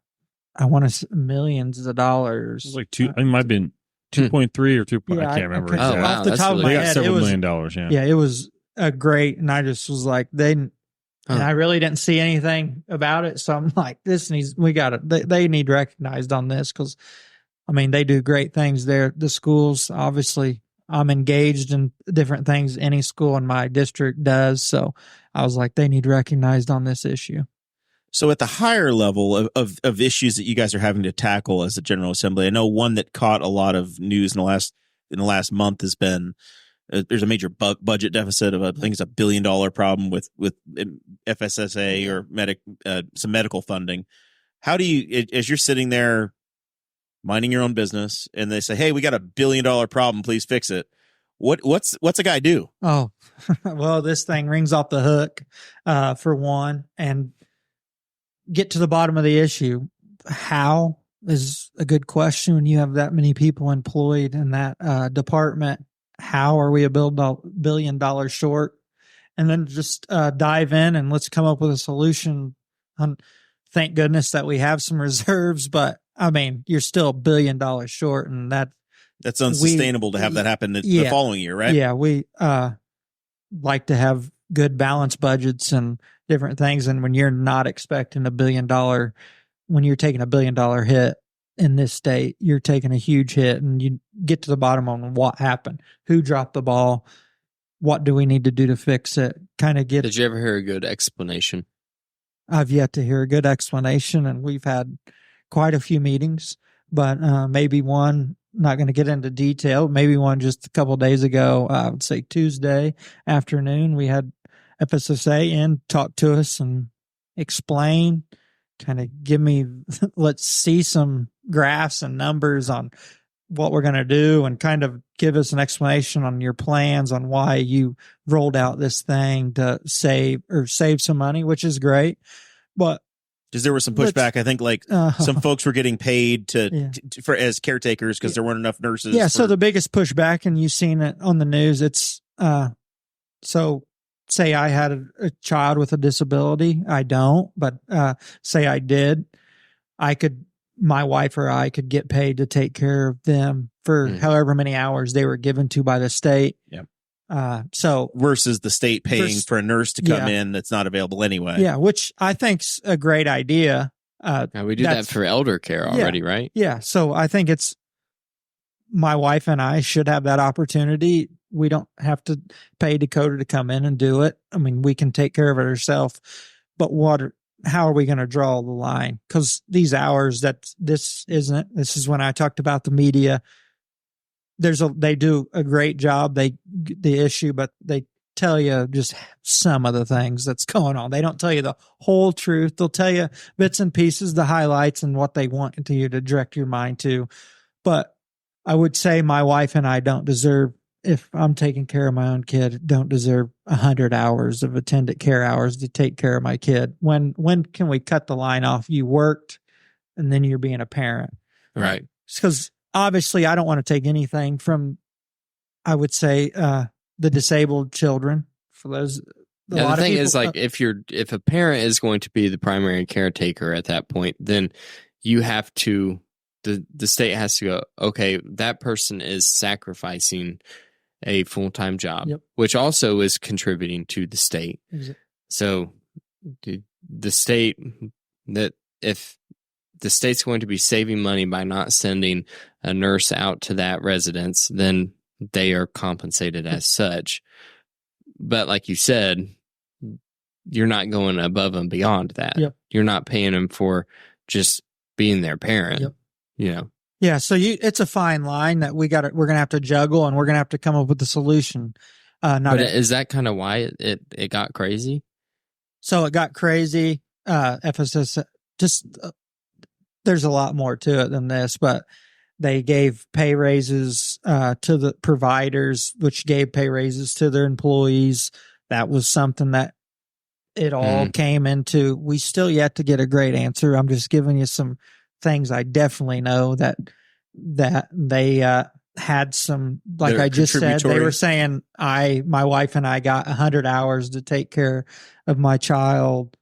I want to say, millions of dollars. It was like it might have been 2.3 or 2. I can't remember. Oh, wow, off the top of my they got head, several $1 million. Yeah, it was a great, and I just was like, and I really didn't see anything about it. So I'm like, they need recognized on this because, I mean, they do great things there. The schools, obviously, I'm engaged in different things any school in my district does. So I was like, they need recognized on this issue. So at the higher level of issues that you guys are having to tackle as a General Assembly, I know one that caught a lot of news in the last month has been there's a major budget deficit of I think it's $1 billion problem with FSSA or some medical funding. How do you, as you're sitting there minding your own business and they say, hey, we got $1 billion problem, please fix it. What's a guy do? Oh, well, this thing rings off the hook for one, and get to the bottom of the issue. How is a good question. When you have that many people employed in that department, how are we $1 billion short? And then just dive in and let's come up with a solution. Thank goodness that we have some reserves, but I mean, you're still $1 billion short, and that's unsustainable to have that happen the following year, right? Yeah, we like to have good balanced budgets and different things. And when you're not expecting $1 billion, when you're taking $1 billion hit in this state, you're taking a huge hit, and you get to the bottom on what happened, who dropped the ball, what do we need to do to fix it? Did you ever hear a good explanation? I've yet to hear a good explanation, and we've had quite a few meetings, but maybe one, not going to get into detail, maybe one just a couple of days ago, I would say Tuesday afternoon, we had FSSA in, talk to us and explain, kind of let's see some graphs and numbers on what we're going to do, and kind of give us an explanation on your plans on why you rolled out this thing to save some money, which is great. But because there was some pushback, I think some folks were getting paid for as caretakers because there weren't enough nurses. Yeah. So the biggest pushback, and you've seen it on the news, it's so say I had a child with a disability. I don't, but say I did, my wife or I could get paid to take care of them for however many hours they were given to by the state. Yeah. So versus the state paying for a nurse to come in that's not available anyway. Yeah, which I think's a great idea. We do that for elder care already, right? Yeah. So I think my wife and I should have that opportunity. We don't have to pay Dakota to come in and do it. I mean, we can take care of it ourselves. But how are we going to draw the line? Because these hours, this is when I talked about the media. They do a great job. The issue, but they tell you just some of the things that's going on. They don't tell you the whole truth. They'll tell you bits and pieces, the highlights, and what they want you to direct your mind to. But I would say my wife and I don't deserve, if I'm taking care of my own kid, don't deserve 100 hours of attendant care hours to take care of my kid. When can we cut the line off? You worked, and then you're being a parent. Right. Because obviously I don't want to take anything from, I would say, the disabled children. For those, the thing is, like, if a parent is going to be the primary caretaker at that point, then you have to, the state has to go, okay, that person is sacrificing a full-time job, which also is contributing to the state. Exactly. So the state, that if the state's going to be saving money by not sending a nurse out to that residence, then they are compensated as such. But like you said, you're not going above and beyond that. You're not paying them for just being their parent. Yeah, so it's a fine line that we're going to have to juggle, and we're going to have to come up with a solution. Is that kind of why it got crazy? So it got crazy. FSS there's a lot more to it than this, but they gave pay raises to the providers, which gave pay raises to their employees. That was something that it all came into. We still yet to get a great answer. I'm just giving you some things I definitely know that they had some, like I just said, they were saying my wife and I got 100 hours to take care of my child,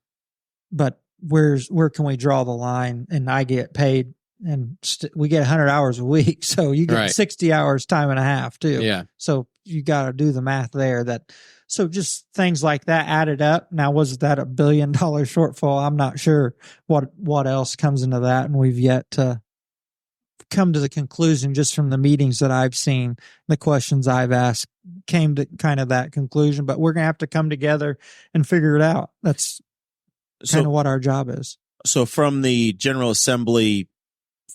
but where can we draw the line? And I get paid, and we get 100 hours a week, so you get 60 hours time and a half too. Yeah. So you got to do the math there. So just things like that added up. Now, was that $1 billion shortfall? I'm not sure what else comes into that, and we've yet to come to the conclusion. Just from the meetings that I've seen, the questions I've asked came to kind of that conclusion. But we're gonna have to come together and figure it out. That's kind of what our job is. So from the General Assembly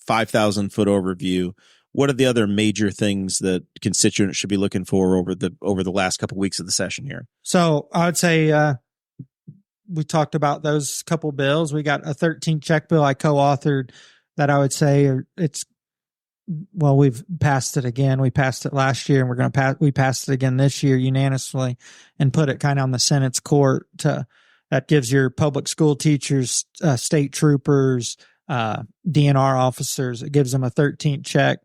5,000-foot overview, what are the other major things that constituents should be looking for over the last couple of weeks of the session here? So I would say we talked about those couple bills. We got a 13th check bill I co-authored that I would say we've passed it again. We passed it last year, and we passed it again this year unanimously, and put it kind of on the Senate's court that gives your public school teachers, state troopers, DNR officers. It gives them a 13th check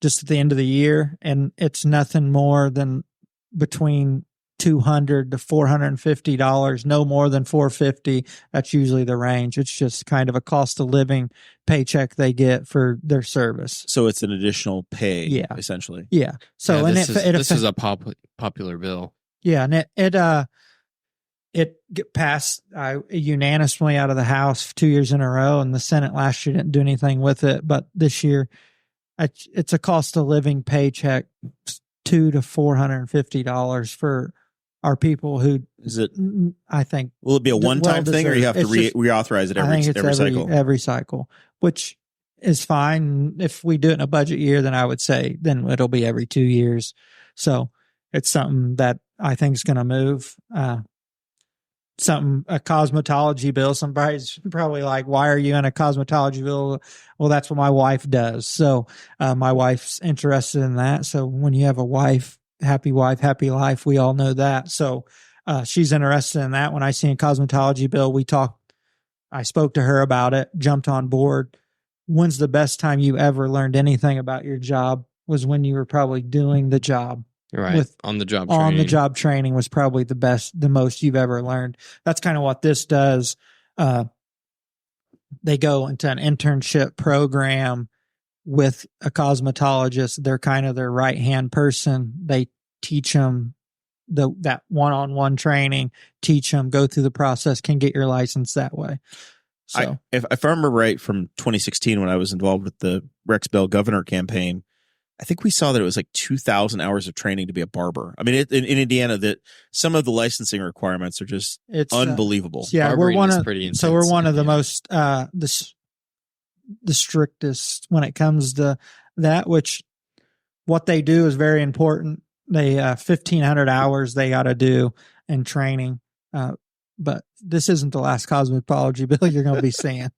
just at the end of the year, and it's nothing more than between $200 to $450, no more than $450. That's usually the range. It's just kind of a cost of living paycheck they get for their service. So it's an additional pay, essentially. Yeah. So this is a popular bill. Yeah, and it passed unanimously out of the House 2 years in a row, and the Senate last year didn't do anything with it. But this year, it's a cost of living paycheck, $200 to $450 for our people who is it. I think will it be a one-time thing, or you have to reauthorize it every cycle? Every cycle, which is fine. If we do it in a budget year, then I would say then it'll be every 2 years. So it's something that I think is going to move. A cosmetology bill. Somebody's probably like, why are you in a cosmetology bill? Well, that's what my wife does. So my wife's interested in that. So when you have a wife, happy life. We all know that. So she's interested in that. When I see a cosmetology bill, I spoke to her about it, jumped on board. When's the best time you ever learned anything about your job? Was when you were probably doing the job. Right. On the job training was probably the most you've ever learned. That's kind of what this does. They go into an internship program with a cosmetologist. They're kind of their right-hand person. They teach them that one-on-one training, teach them, go through the process, can get your license that way. So if I remember right from 2016, when I was involved with the Rex Bell governor campaign, I think we saw that it was like 2,000 hours of training to be a barber. I mean, in Indiana, that some of the licensing requirements are just unbelievable. We're one of the most the strictest when it comes to that. Which what they do is very important. They 1,500 hours they got to do in training. But this isn't the last cosmetology bill you're going to be seeing.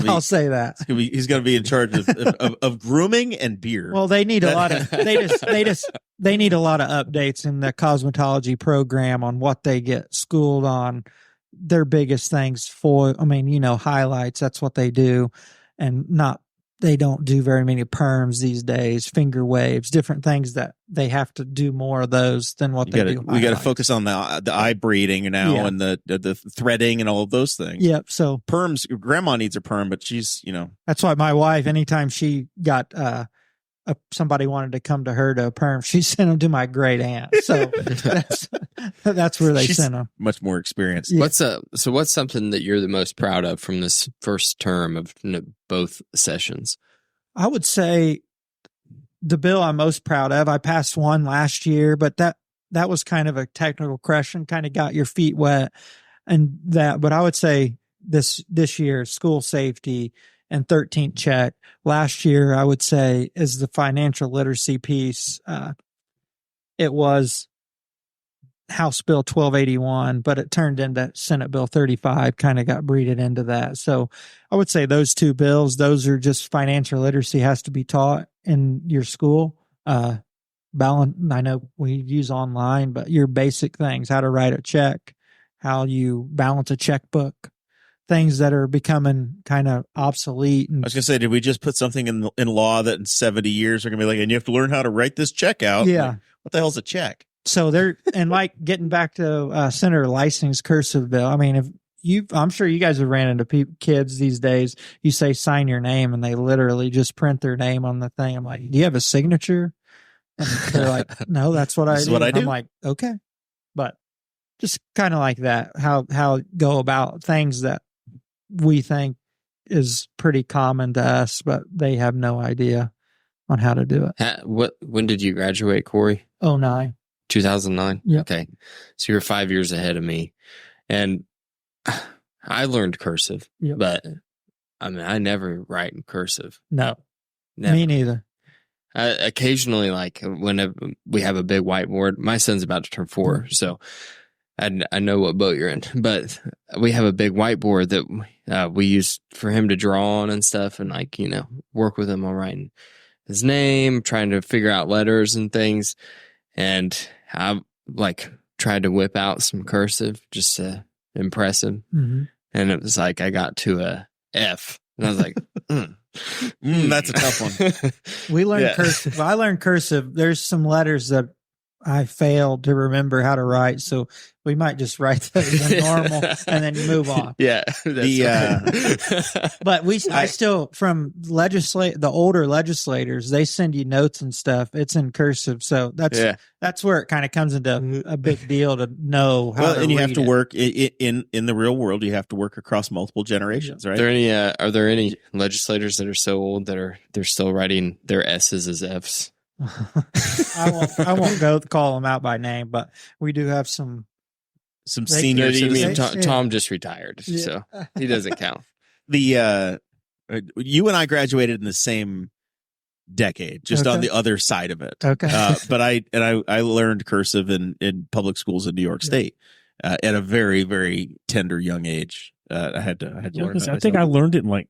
I'll say that he's going to be in charge of grooming and beer. Well, they need a lot of they need a lot of updates in the cosmetology program on what they get schooled on. Their biggest things highlights. That's what they do, and they don't do very many perms these days. Finger waves, different things that they have to do more of those than what they do. We got to focus on the eye braiding now and the threading and all of those things. Yep. So perms, grandma needs a perm, but she's That's why my wife, anytime she got somebody wanted to come to her to a perm, she sent them to my great aunt. So that's where she's sent them. Much more experienced. Yeah. What's something that you're the most proud of from this first term of both sessions? I would say the bill I'm most proud of. I passed one last year, but that was kind of a technical question, kind of got your feet wet and that. But I would say this year, school safety and 13th check. Last year, I would say, is the financial literacy piece. It was House Bill 1281, but it turned into Senate Bill 35, kind of got breeded into that. So I would say those two bills, those are just financial literacy has to be taught in your school. I know we use online, but your basic things, how to write a check, how you balance a checkbook, things that are becoming kind of obsolete. And I was going to say, did we just put something in law that in 70 years are going to be like, and you have to learn how to write this check out? Yeah. Like, what the hell's a check? So getting back to Senator Lysing's cursive bill. I mean, I'm sure you guys have ran into kids these days. You say, sign your name, and they literally just print their name on the thing. I'm like, do you have a signature? And they're like, no, that's what I do. What I do. I'm like, okay. But just kind of like that, how go about things that we think is pretty common to us, but they have no idea on how to do it. When did you graduate, Cory? 2009. 2009? Yeah. Okay. So you're 5 years ahead of me. And I learned cursive, but I mean, I never write in cursive. No. Never. Me neither. Occasionally, like when we have a big whiteboard, my son's about to turn 4, so I know what boat you're in, but we have a big whiteboard that we use for him to draw on and stuff, and work with him on writing his name, trying to figure out letters and things. And I tried to whip out some cursive just to impress him. Mm-hmm. and it was like I got to a F, and I was like, that's a tough one. We learned cursive. I learned cursive. There's some letters that I failed to remember how to write, so we might just write those in normal and then move on. Yeah, but I still, from the older legislators, they send you notes and stuff. It's in cursive, so that's where it kind of comes into a big deal to know how. And you have to work in the real world. You have to work across multiple generations, right? Are there any legislators that are so old that they're still writing their S's as F's? I won't go call them out by name, but we do have some senior citizens. Tom just retired, so he doesn't count. You and I graduated in the same decade, just on the other side of it. Okay. But I learned cursive in public schools in New York State at a very, very tender young age. I had to learn. I think I learned it in like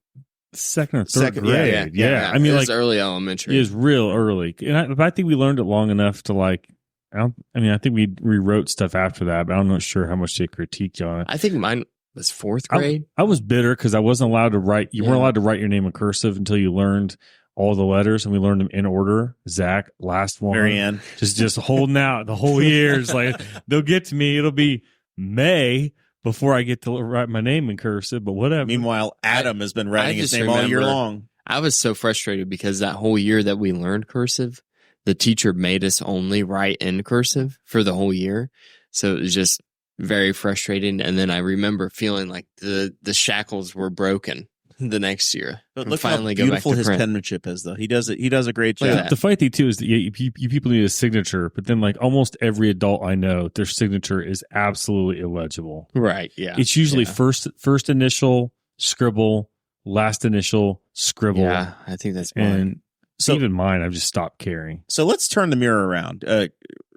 second or third grade. Yeah. I mean, it was early elementary. It was real early, and I think we learned it long enough to like. I think we rewrote stuff after that, but I'm not sure how much they critiqued on it. I think mine was fourth grade. I was bitter because I wasn't allowed to write. You weren't allowed to write your name in cursive until you learned all the letters, and we learned them in order. Zach, last one, Marianne, just holding out the whole year. It's like they'll get to me. It'll be May before I get to write my name in cursive, but whatever. Meanwhile, Adam has been writing his name all year long. I was so frustrated because that whole year that we learned cursive, the teacher made us only write in cursive for the whole year. So it was just very frustrating. And then I remember feeling like the shackles were broken the next year. But look how beautiful his penmanship is, though. He does a great job. Like, the funny thing too is that you people need a signature, but then like almost every adult I know, their signature is absolutely illegible. Right? Yeah. It's usually first initial scribble, last initial scribble. Yeah, I think that's mine. And so even mine, I've just stopped caring. So let's turn the mirror around.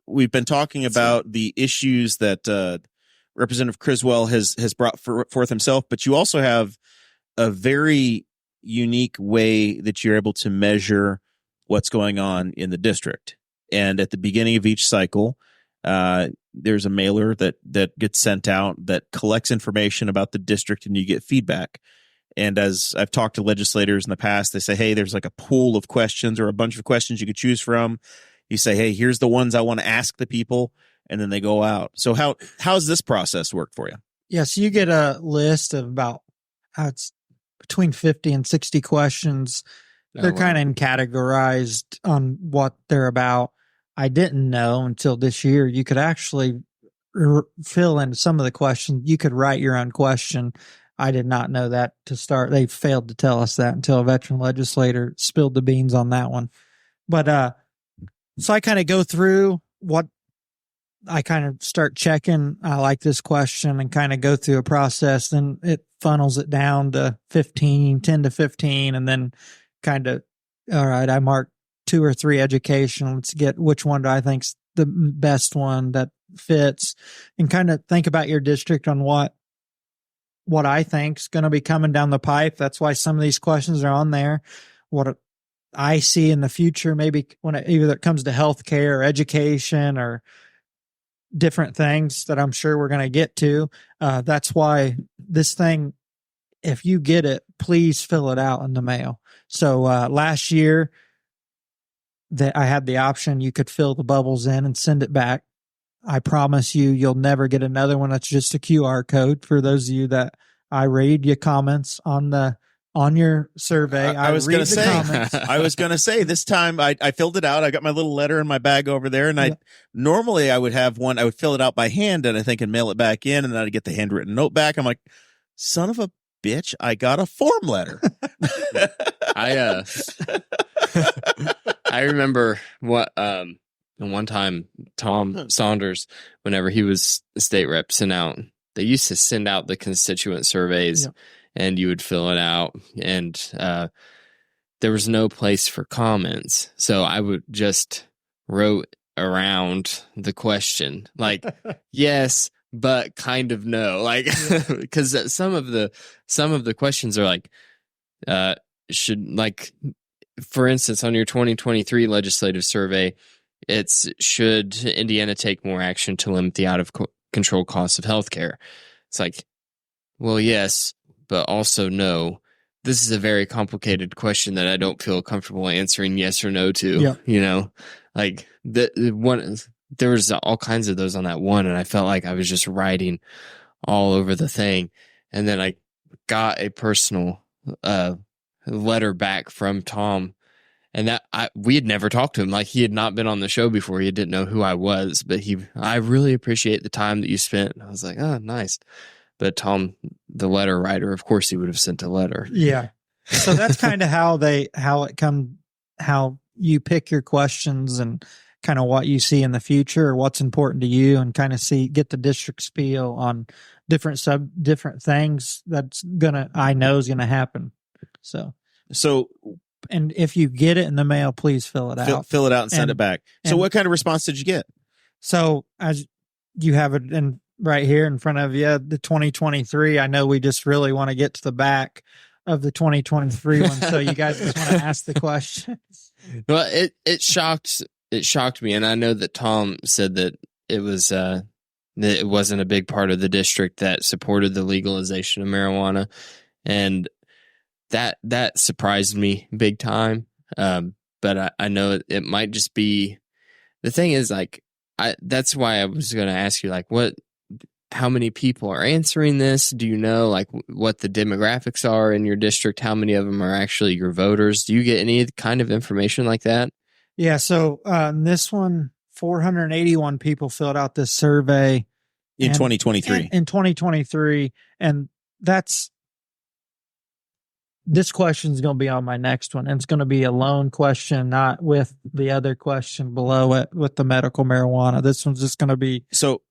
We've been talking about the issues that Representative Criswell has brought forth himself, but you also have a very unique way that you're able to measure what's going on in the district. And at the beginning of each cycle, there's a mailer that gets sent out that collects information about the district, and you get feedback. And as I've talked to legislators in the past, they say, hey, there's like a pool of questions or a bunch of questions you could choose from. You say, hey, here's the ones I want to ask the people, and then they go out. So how's this process work for you? Yes, you get a list of about it's between 50 and 60 questions. They're kind of categorized on what they're about. I didn't know until this year you could actually fill in some of the questions. You could write your own question. I did not know that to start. They failed to tell us that until a veteran legislator spilled the beans on that one. But so I kind of go through what I kind of start checking. I like this question and kind of go through a process. Then it funnels it down to 10 to 15. And then kind of, all right, I mark 2 or 3 education. Let's get which one do I think's the best one that fits, and kind of think about your district on what I think's going to be coming down the pipe. That's why some of these questions are on there. What I see in the future, maybe when either it comes to healthcare or education or different things that I'm sure we're going to get to. That's why this thing, if you get it, please fill it out in the mail. So last year that I had the option, you could fill the bubbles in and send it back. I promise you'll never get another one. That's just a QR code for those of you that I read your comments on your survey. I was going to say this time I filled it out. I got my little letter in my bag over there, and normally I would have one. I would fill it out by hand, and I think and mail it back in, and then I'd get the handwritten note back. I'm like, son of a bitch! I got a form letter. I remember one time Tom Saunders, whenever he was state rep, they used to send out the constituent surveys. Yep. And you would fill it out, and there was no place for comments. So I would just wrote around the question, like, yes, but kind of no. Like, because some of the questions are like, for instance, on your 2023 legislative survey, it's should Indiana take more action to limit the out of control costs of healthcare? It's like, well, yes, but also no. This is a very complicated question that I don't feel comfortable answering yes or no to. Yeah. You know, like the one, there was all kinds of those on that one, and I felt like I was just writing all over the thing. And then I got a personal letter back from Tom, and that we had never talked to him. Like, he had not been on the show before. He didn't know who I was, but I really appreciate the time that you spent. And I was like, oh, nice. But Tom, the letter writer, of course he would have sent a letter. Yeah. So that's kind of how you pick your questions and kind of what you see in the future or what's important to you, and kind of get the district's feel on different things I know is gonna happen. So, and if you get it in the mail, please fill it out. Fill it out and send it back. So what kind of response did you get? So as you have it right here in front of you, the 2023, I know we just really want to get to the back of the 2023 one. So you guys just want to ask the questions. Well, it shocked me. And I know that Tom said that it wasn't a big part of the district that supported the legalization of marijuana. And that surprised me big time. But I know it might just be, the thing is, like, that's why I was going to ask you, like, how many people are answering this? Do you know, like, what the demographics are in your district? How many of them are actually your voters? Do you get any kind of information like that? Yeah. So this one, 481 people filled out this survey in 2023. In 2023, and this question is going to be on my next one, and it's going to be a lone question, not with the other question below it with the medical marijuana. This one's just going to be so.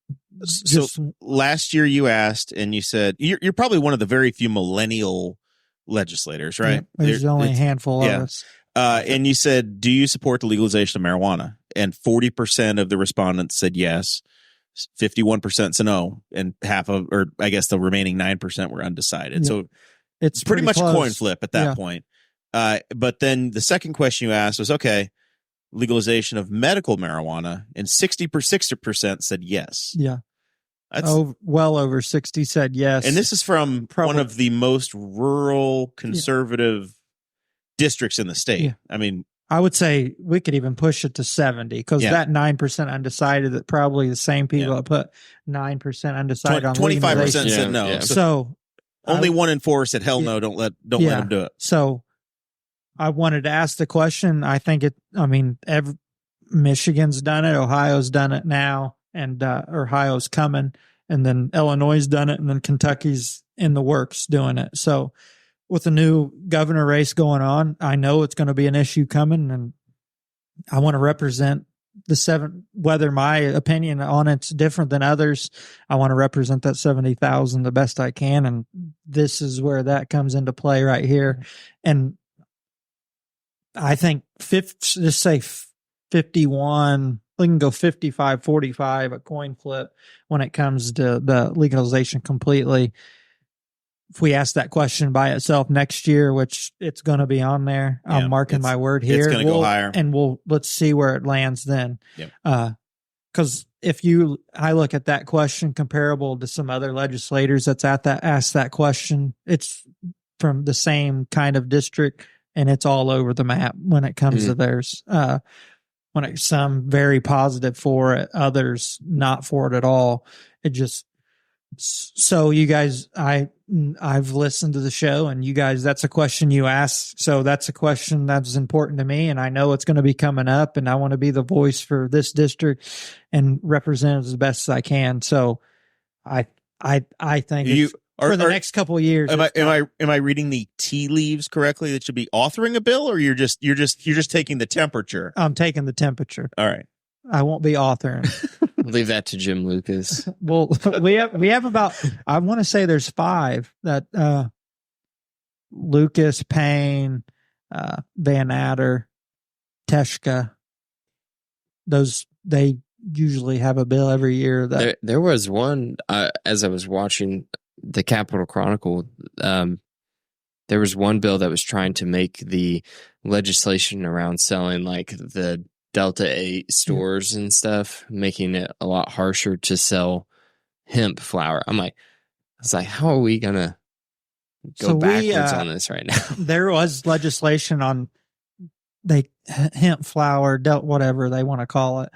Last year you asked, and you said you're probably one of the very few millennial legislators, right? Yeah, there's only a handful of us. And you said, do you support the legalization of marijuana? And 40% of the respondents said yes. 51% said no, and the remaining 9% were undecided. Yeah. So it's pretty much close. A coin flip at that point. But then the second question you asked was, okay, legalization of medical marijuana, and 60% said yes. Yeah. Well over 60 said yes. And this is from one of the most rural conservative districts in the state. Yeah. I mean, I would say we could even push it to 70, because that 9% undecided, that probably the same people that put 9% undecided on 25% said no. Yeah. So only 1 in 4 said hell no, don't let them do it. So I wanted to ask the question. I think Michigan's done it, Ohio's done it now, and Ohio's coming, and then Illinois' done it, and then Kentucky's in the works doing it. So with the new governor race going on, I know it's going to be an issue coming, and I want to represent whether my opinion on it's different than others, I want to represent that 70,000 the best I can, and this is where that comes into play right here. And I think just say 51, we can go 55, 45, a coin flip when it comes to the legalization completely. If we ask that question by itself next year, which it's going to be on there, I'm marking my word here. It's going to go higher. And let's see where it lands then. Because I look at that question comparable to some other legislators that's asked that question, it's from the same kind of district, and it's all over the map when it comes to theirs. Some very positive for it, others not for it at all. So you guys, I've listened to the show, and you guys, that's a question you asked. So that's a question that's important to me, and I know it's going to be coming up, and I want to be the voice for this district and represent it as best as I can. So I think for the next couple of years. Am I reading the tea leaves correctly? That should be authoring a bill, or you're just taking the temperature? I'm taking the temperature. All right. I won't be authoring. Leave that to Jim Lucas. Well, we have about, I want to say there's 5 that Lucas, Payne, Van Adder, Teshka. Those, they usually have a bill every year. There was one, as I was watching the Capitol Chronicle, there was one bill that was trying to make the legislation around selling like the Delta 8 stores and stuff, making it a lot harsher to sell hemp flower. I'm like, was like, how are we gonna go backwards on this right now? There was legislation on hemp flower, whatever they want to call it.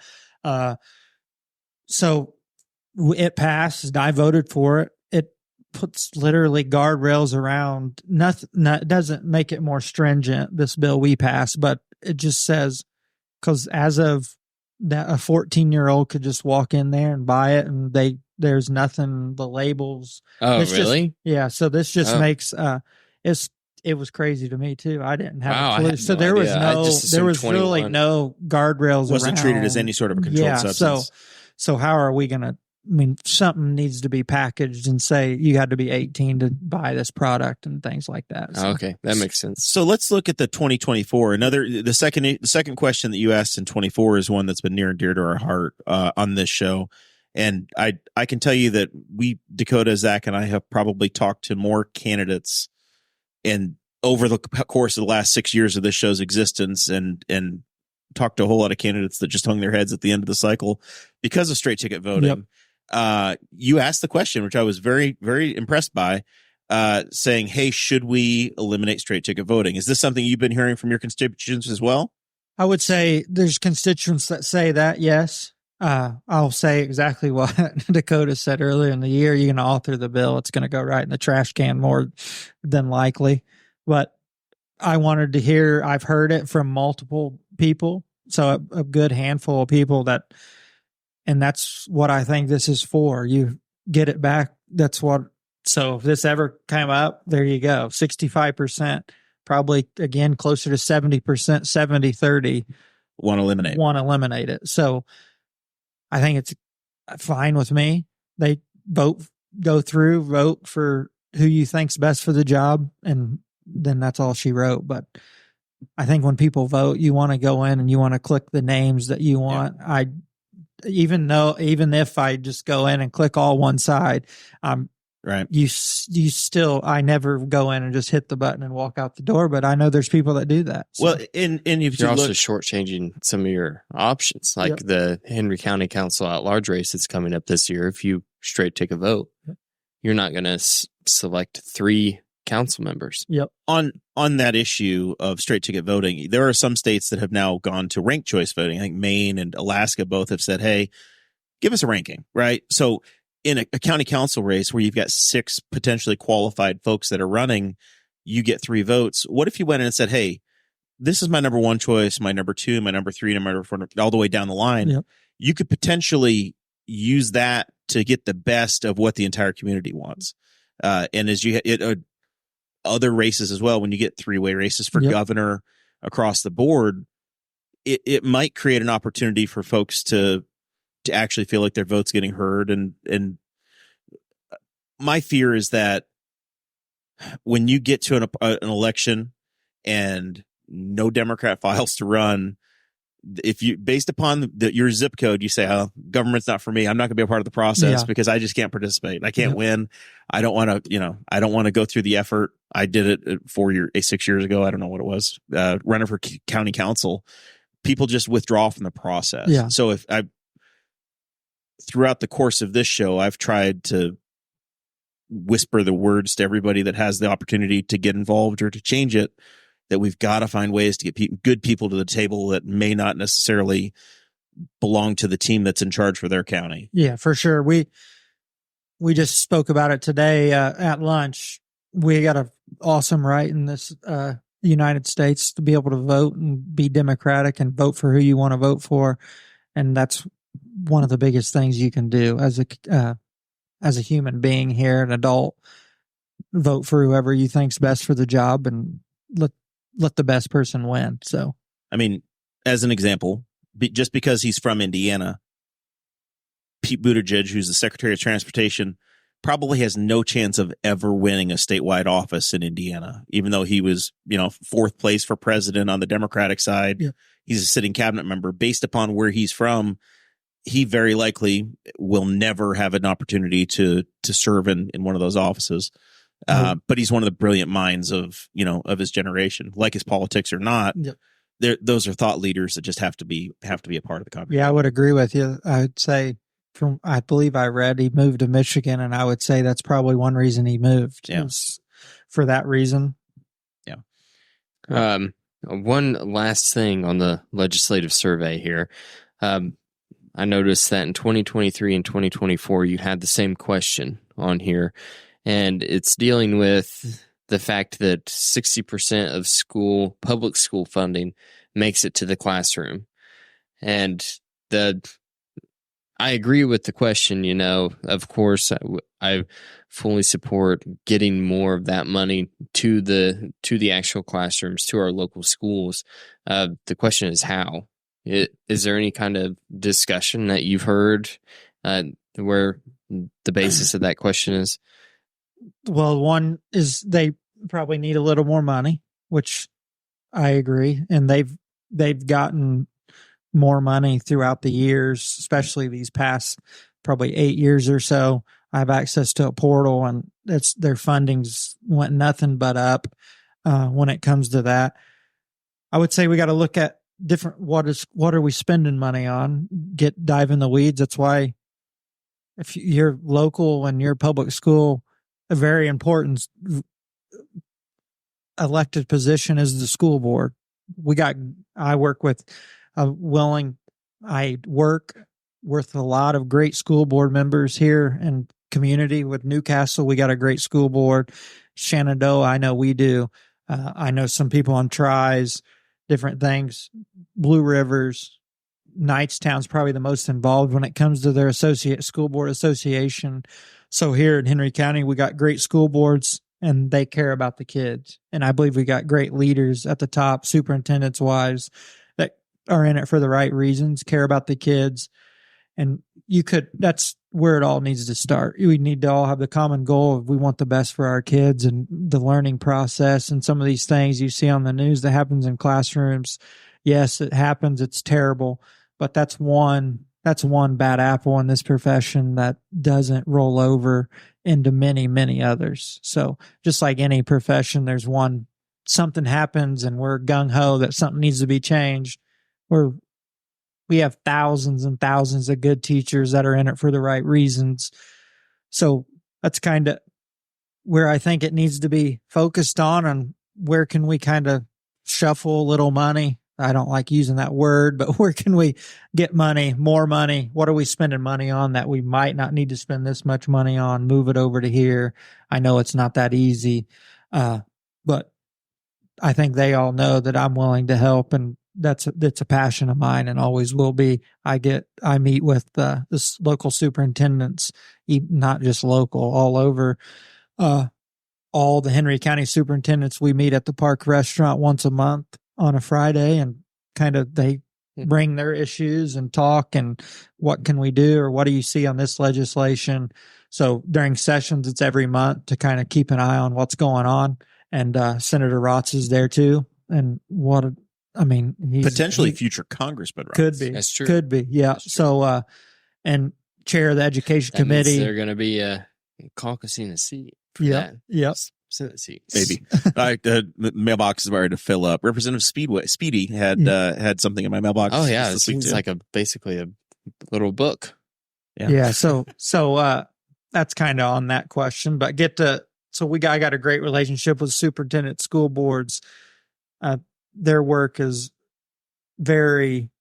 So it passed, and I voted for it. It puts literally guardrails around nothing. Doesn't make it more stringent, this bill we passed, but it just says, because as of that, a 14-year-old could just walk in there and buy it, and there's nothing, the labels. Oh, really? Yeah. So this just makes it was crazy to me too. I didn't have a clue. So there was really no guardrails. Wasn't treated as any sort of a controlled substance. So how are we going to? I mean, something needs to be packaged and say you had to be 18 to buy this product and things like that. So. Okay, that makes sense. So let's look at the 2024. The second question that you asked in 24 is one that's been near and dear to our heart on this show. And I can tell you that Dakota, Zach, and I have probably talked to more candidates and over the course of the last 6 years of this show's existence and talked to a whole lot of candidates that just hung their heads at the end of the cycle because of straight ticket voting. Yep. You asked the question, which I was very, very impressed by, saying, hey, should we eliminate straight ticket voting? Is this something you've been hearing from your constituents as well? I would say there's constituents that say that, yes. I'll say exactly what Dakota said earlier in the year. You're going to author the bill. It's going to go right in the trash can more than likely. But I wanted to hear, I've heard it from multiple people. So a good handful of people and that's what I think this is for. You get it back. So if this ever came up, there you go. 65%, probably again, closer to 70%, 70-30. Want to eliminate it. So I think it's fine with me. They vote for who you think's best for the job, and then that's all she wrote. But I think when people vote, you want to go in and you want to click the names that you want. Yeah. Even if I just go in and click all one side, right. You still, I never go in and just hit the button and walk out the door, but I know there's people that do that. So. Well, and if you're also shortchanging some of your options, like the Henry County Council at-large race that's coming up this year. If you straight take a vote, you're not going to select 3 council members. Yep. On that issue of straight ticket voting, there are some states that have now gone to ranked choice voting. I think Maine and Alaska both have said, hey, give us a ranking, right? So in a county council race where you've got 6 potentially qualified folks that are running, you get 3 votes. What if you went in and said, hey, this is my number 1 choice, my number 2, my number 3, and my number 4, all the way down the line? Yep. You could potentially use that to get the best of what the entire community wants. And as other races as well, when you get 3-way races for governor across the board, it might create an opportunity for folks to actually feel like their vote's getting heard. And my fear is that when you get to an election and no Democrat files to run, if you, based upon your zip code, you say, oh, government's not for me. I'm not gonna be a part of the process because I just can't participate. I can't win. I don't want to go through the effort. I did it 6 years ago. I don't know what it was, running for county council. People just withdraw from the process. Yeah. So throughout the course of this show, I've tried to whisper the words to everybody that has the opportunity to get involved or to change it, that we've got to find ways to get good people to the table that may not necessarily belong to the team that's in charge for their county. Yeah, for sure. We just spoke about it today at lunch. We got an awesome right in this United States to be able to vote and be democratic and vote for who you want to vote for. And that's one of the biggest things you can do as a human being here, an adult. Vote for whoever you think's best for the job and let the best person win. So, I mean, as an example, just because he's from Indiana, Pete Buttigieg, who's the Secretary of Transportation, probably has no chance of ever winning a statewide office in Indiana, even though he was, 4th place for president on the Democratic side. Yeah. He's a sitting cabinet member. Based upon where he's from, he very likely will never have an opportunity to serve in one of those offices. But he's one of the brilliant minds of his generation, like his politics or not. Yep. Those are thought leaders that just have to be a part of the conversation. Yeah, I would agree with you. I'd say I believe I read he moved to Michigan, and I would say that's probably one reason he moved. Yeah. For that reason. Yeah. One last thing on the legislative survey here. I noticed that in 2023 and 2024, you had the same question on here, and it's dealing with the fact that 60% of public school funding makes it to the classroom. And I agree with the question, of course, I fully support getting more of that money to the actual classrooms, to our local schools. The question is how. Is there any kind of discussion that you've heard where the basis of that question is? Well, one is they probably need a little more money, which I agree. And they've gotten more money throughout the years, especially these past probably 8 years or so. I have access to a portal, and their fundings went nothing but up when it comes to that. I would say we got to look at different what are we spending money on, dive in the weeds. That's why if you're local and you're public school, a very important elected position is the school board. I work with I work with a lot of great school board members here and community. With Newcastle, we got a great school board. Shenandoah, I know we do. I know some people on Tries, different things. Blue Rivers, Knightstown's probably the most involved when it comes to their school board association. So here in Henry County, we got great school boards, and they care about the kids. And I believe we got great leaders at the top, superintendents wise, that are in it for the right reasons, care about the kids. And that's where it all needs to start. We need to all have the common goal of we want the best for our kids, and the learning process and some of these things you see on the news that happens in classrooms. Yes, it happens. It's terrible, but that's one bad apple in this profession that doesn't roll over into many, many others. So just like any profession, there's something happens and we're gung-ho that something needs to be changed. We have thousands and thousands of good teachers that are in it for the right reasons. So that's kind of where I think it needs to be focused on where can we kind of shuffle a little money. I don't like using that word, but where can we get money, more money? What are we spending money on that we might not need to spend this much money on? Move it over to here. I know it's not that easy, but I think they all know that I'm willing to help, and that's a passion of mine and always will be. I meet with this local superintendents, not just local, all over. All the Henry County superintendents, we meet at the Park Restaurant once a month on a Friday, and kind of they bring their issues and talk and what can we do, or what do you see on this legislation. So during sessions, it's every month to kind of keep an eye on what's going on. And Senator Rotz is there too. And he's potentially future Congressman Rotz. Could be. That's true. Could be. Yeah. So, and chair of the education committee. They're going to be caucusing a seat. Yeah. Yep. Senate seat. Maybe. The mailbox is ready to fill up. Representative Speedy had something in my mailbox. Oh yeah, it seems like basically a little book. Yeah. So that's kind of on that question. But I got a great relationship with superintendent school boards. Their work is very.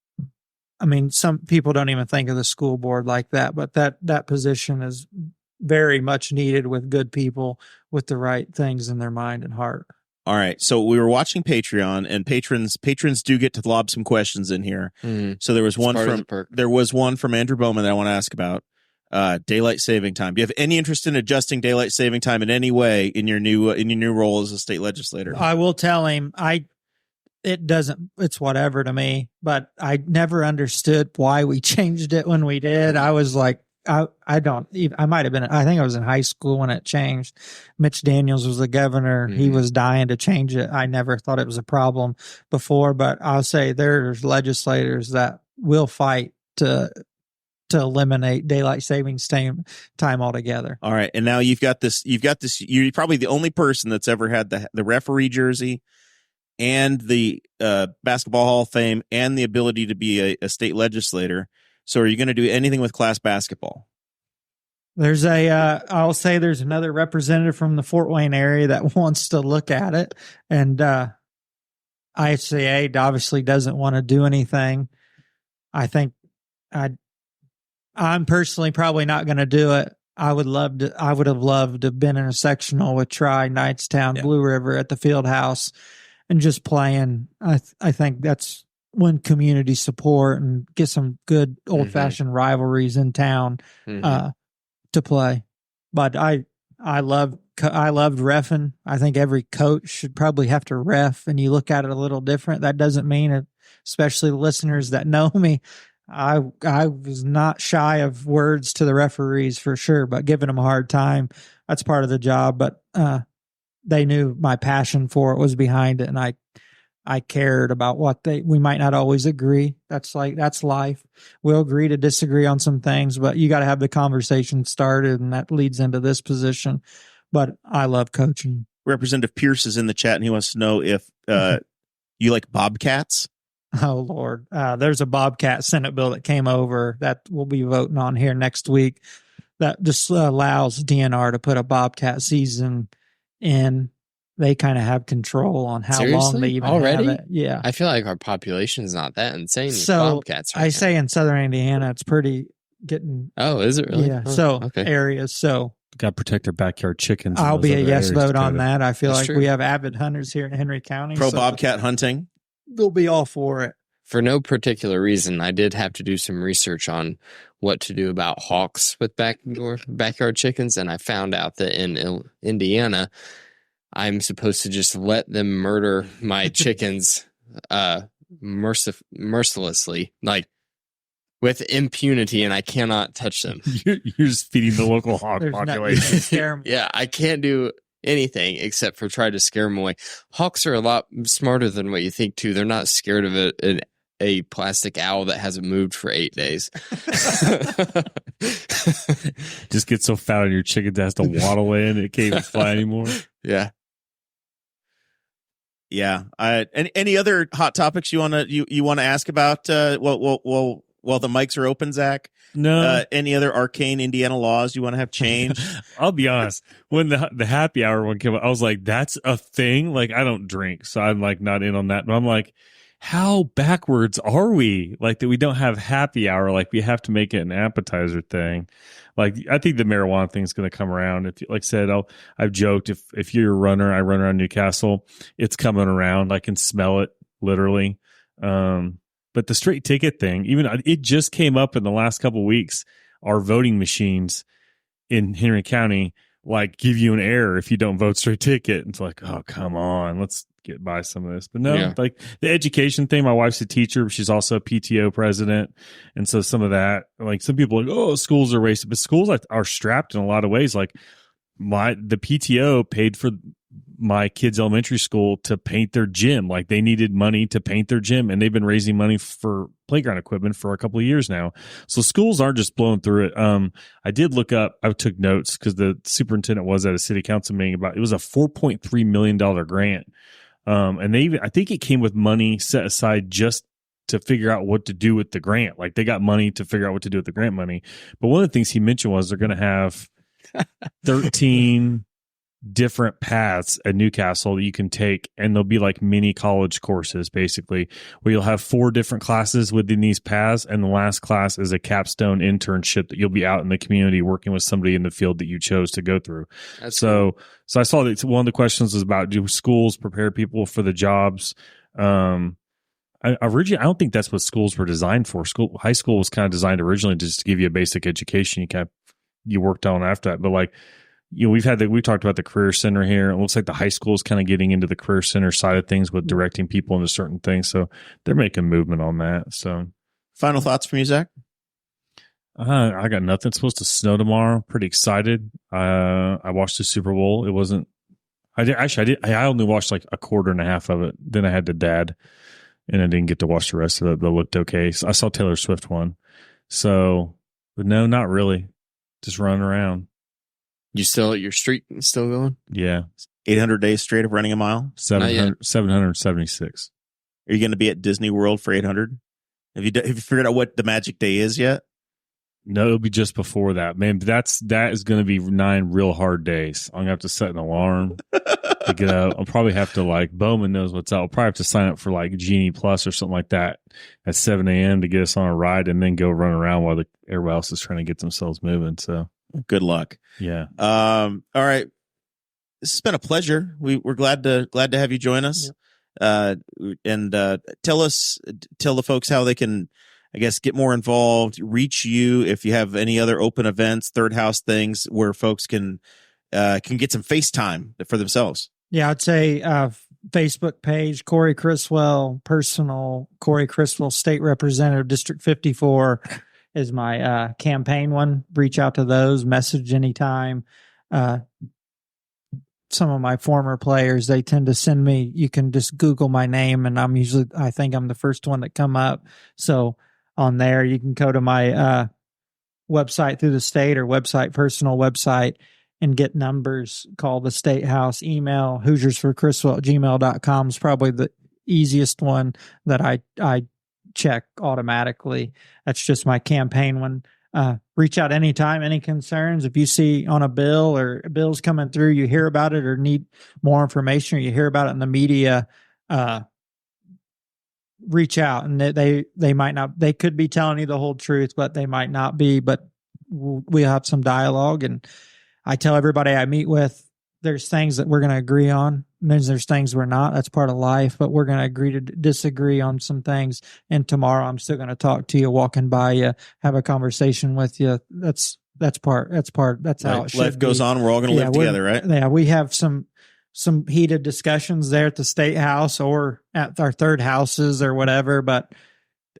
Some people don't even think of the school board like that, but that position is very much needed with good people with the right things in their mind and heart. All right. So we were watching Patreon, and patrons do get to lob some questions in here. Mm-hmm. So there was one from Andrew Bowman that I want to ask about daylight saving time. Do you have any interest in adjusting daylight saving time in any way in your new role as a state legislator? I will tell him it's whatever to me, but I never understood why we changed it when we did. I was like, I might have been, I think I was in high school when it changed. Mitch Daniels was the governor. Mm-hmm. He was dying to change it. I never thought it was a problem before, but I'll say there's legislators that will fight to eliminate daylight savings time altogether. All right. And now you've got this, you're probably the only person that's ever had the referee jersey and the Basketball Hall of Fame and the ability to be a state legislator. So are you going to do anything with class basketball? There's I'll say there's another representative from the Fort Wayne area that wants to look at it. And IHCA obviously doesn't want to do anything. I think I'm personally probably not going to do it. I would have loved to have been in a sectional with Tri, Knightstown, Blue River at the field house and just playing. I think that's when community support and get some good old fashioned rivalries in town to play. But I loved reffing. I think every coach should probably have to ref, and you look at it a little different. That doesn't mean it, especially the listeners that know me. I was not shy of words to the referees for sure, but giving them a hard time, that's part of the job. But they knew my passion for it was behind it, and I cared about what we might not always agree. That's life. We'll agree to disagree on some things, but you got to have the conversation started, and that leads into this position. But I love coaching. Representative Pierce is in the chat, and he wants to know if you like bobcats. Oh, Lord. There's a Bobcat Senate bill that came over that we'll be voting on here next week that just allows DNR to put a Bobcat season in. They kind of have control on how long they even have it. Yeah. I feel like our population is not that insane with So Bobcats right now. say in southern Indiana, it's pretty getting. Oh, is it really? Yeah. Oh, okay. Areas. So got to protect their backyard chickens. I'll be a yes vote on that. that. I feel That's like true. we have avid hunters here in Henry County. Pro bobcat hunting. They'll be all for it. For no particular reason, I did have to do some research on what to do about hawks with backyard chickens, and I found out that in Indiana, I'm supposed to just let them murder my chickens mercilessly, like with impunity, and I cannot touch them. You're just feeding the local hawk There's population. Yeah, I can't do anything except for try to scare them away. Hawks are a lot smarter than what you think, too. They're not scared of a plastic owl that hasn't moved for 8 days. Just get so fat on your chicken that has to waddle in. It can't even fly anymore. Yeah. Yeah. Any other hot topics you want to ask about? While the mics are open, Zach. No. Any other arcane Indiana laws you want to have changed? I'll be honest. When the happy hour one came up, I was like, "That's a thing." Like, I don't drink, so I'm like not in on that. But I'm like, how backwards are we? Like that we don't have happy hour. Like we have to make it an appetizer thing. Like I think the marijuana thing is going to come around. If, like I said, I've joked if you're a runner, I run around Newcastle. It's coming around. I can smell it literally. But the straight ticket thing, even it just came up in the last couple of weeks. Our voting machines in Henry County like give you an error if you don't vote straight ticket. It's like, oh, come on, let's get by some of this. But no, like the education thing. My wife's a teacher, but she's also a PTO president, and so some of that, like some people are like, oh, schools are racist, but schools are strapped in a lot of ways. Like the PTO paid for my kids' elementary school to paint their gym. Like they needed money to paint their gym, and they've been raising money for playground equipment for a couple of years now. So schools aren't just blowing through it. I did look up, I took notes because the superintendent was at a city council meeting about, it was a $4.3 million grant. And I think it came with money set aside just to figure out what to do with the grant. Like they got money to figure out what to do with the grant money. But one of the things he mentioned was they're going to have 13 different paths at Newcastle that you can take, and they'll be like mini college courses basically, where you'll have 4 different classes within these paths, and the last class is a capstone internship that you'll be out in the community working with somebody in the field that you chose to go through. So I saw that one of the questions was about, do schools prepare people for the jobs? Originally, I don't think that's what schools were designed for. High school was kind of designed originally just to give you a basic education. You worked on after that, but like, you know, we talked about the career center here. It looks like the high school is kind of getting into the career center side of things with directing people into certain things. So they're making movement on that. So final thoughts from you, Zach? I got nothing. It's supposed to snow tomorrow. Pretty excited. I watched the Super Bowl. It wasn't, I only watched like a quarter and a half of it. Then I had to dad and I didn't get to watch the rest of it, but it looked okay. So I saw Taylor Swift one. So, but no, not really. Just running around. Your streak still going? Yeah. 800 days straight of running a mile? 776. Are you going to be at Disney World for 800? Have you figured out what the magic day is yet? No, it'll be just before that, man. That is going to be 9 real hard days. I'm gonna have to set an alarm to get up. I'll probably have to, like, Bowman knows what's up. I'll probably have to sign up for like Genie Plus or something like that at 7 a.m. to get us on a ride, and then go run around while everybody else is trying to get themselves moving. So good luck. Yeah. All right. This has been a pleasure. We're glad to have you join us. Yep. And tell the folks how they can, I guess, get more involved, reach you if you have any other open events, third house things where folks can get some FaceTime for themselves. Yeah, I'd say Facebook page, Cory Criswell, personal Cory Criswell, State Representative, District 54 is my campaign one. Reach out to those, message anytime. Some of my former players, they tend to send me, you can just Google my name, and I think I'm the first one that come up. So on there, you can go to my website through the state or personal website, and get numbers, call the state house, email HoosiersForCriswell@gmail.com is probably the easiest one that I check automatically. That's just my campaign one. Reach out anytime, any concerns. If you see on a bill or bills coming through, you hear about it or need more information, or you hear about it in the media, reach out. And they might not, they could be telling you the whole truth, but they might not be, but we have some dialogue. And I tell everybody I meet with, there's things that we're going to agree on, and there's things we're not. That's part of life, but we're going to agree to disagree on some things. And tomorrow I'm still going to talk to you, walking by you, have a conversation with you. That's how it should life goes on. We're all going to live together, right? Yeah. We have some heated discussions there at the state house or at our third houses or whatever, but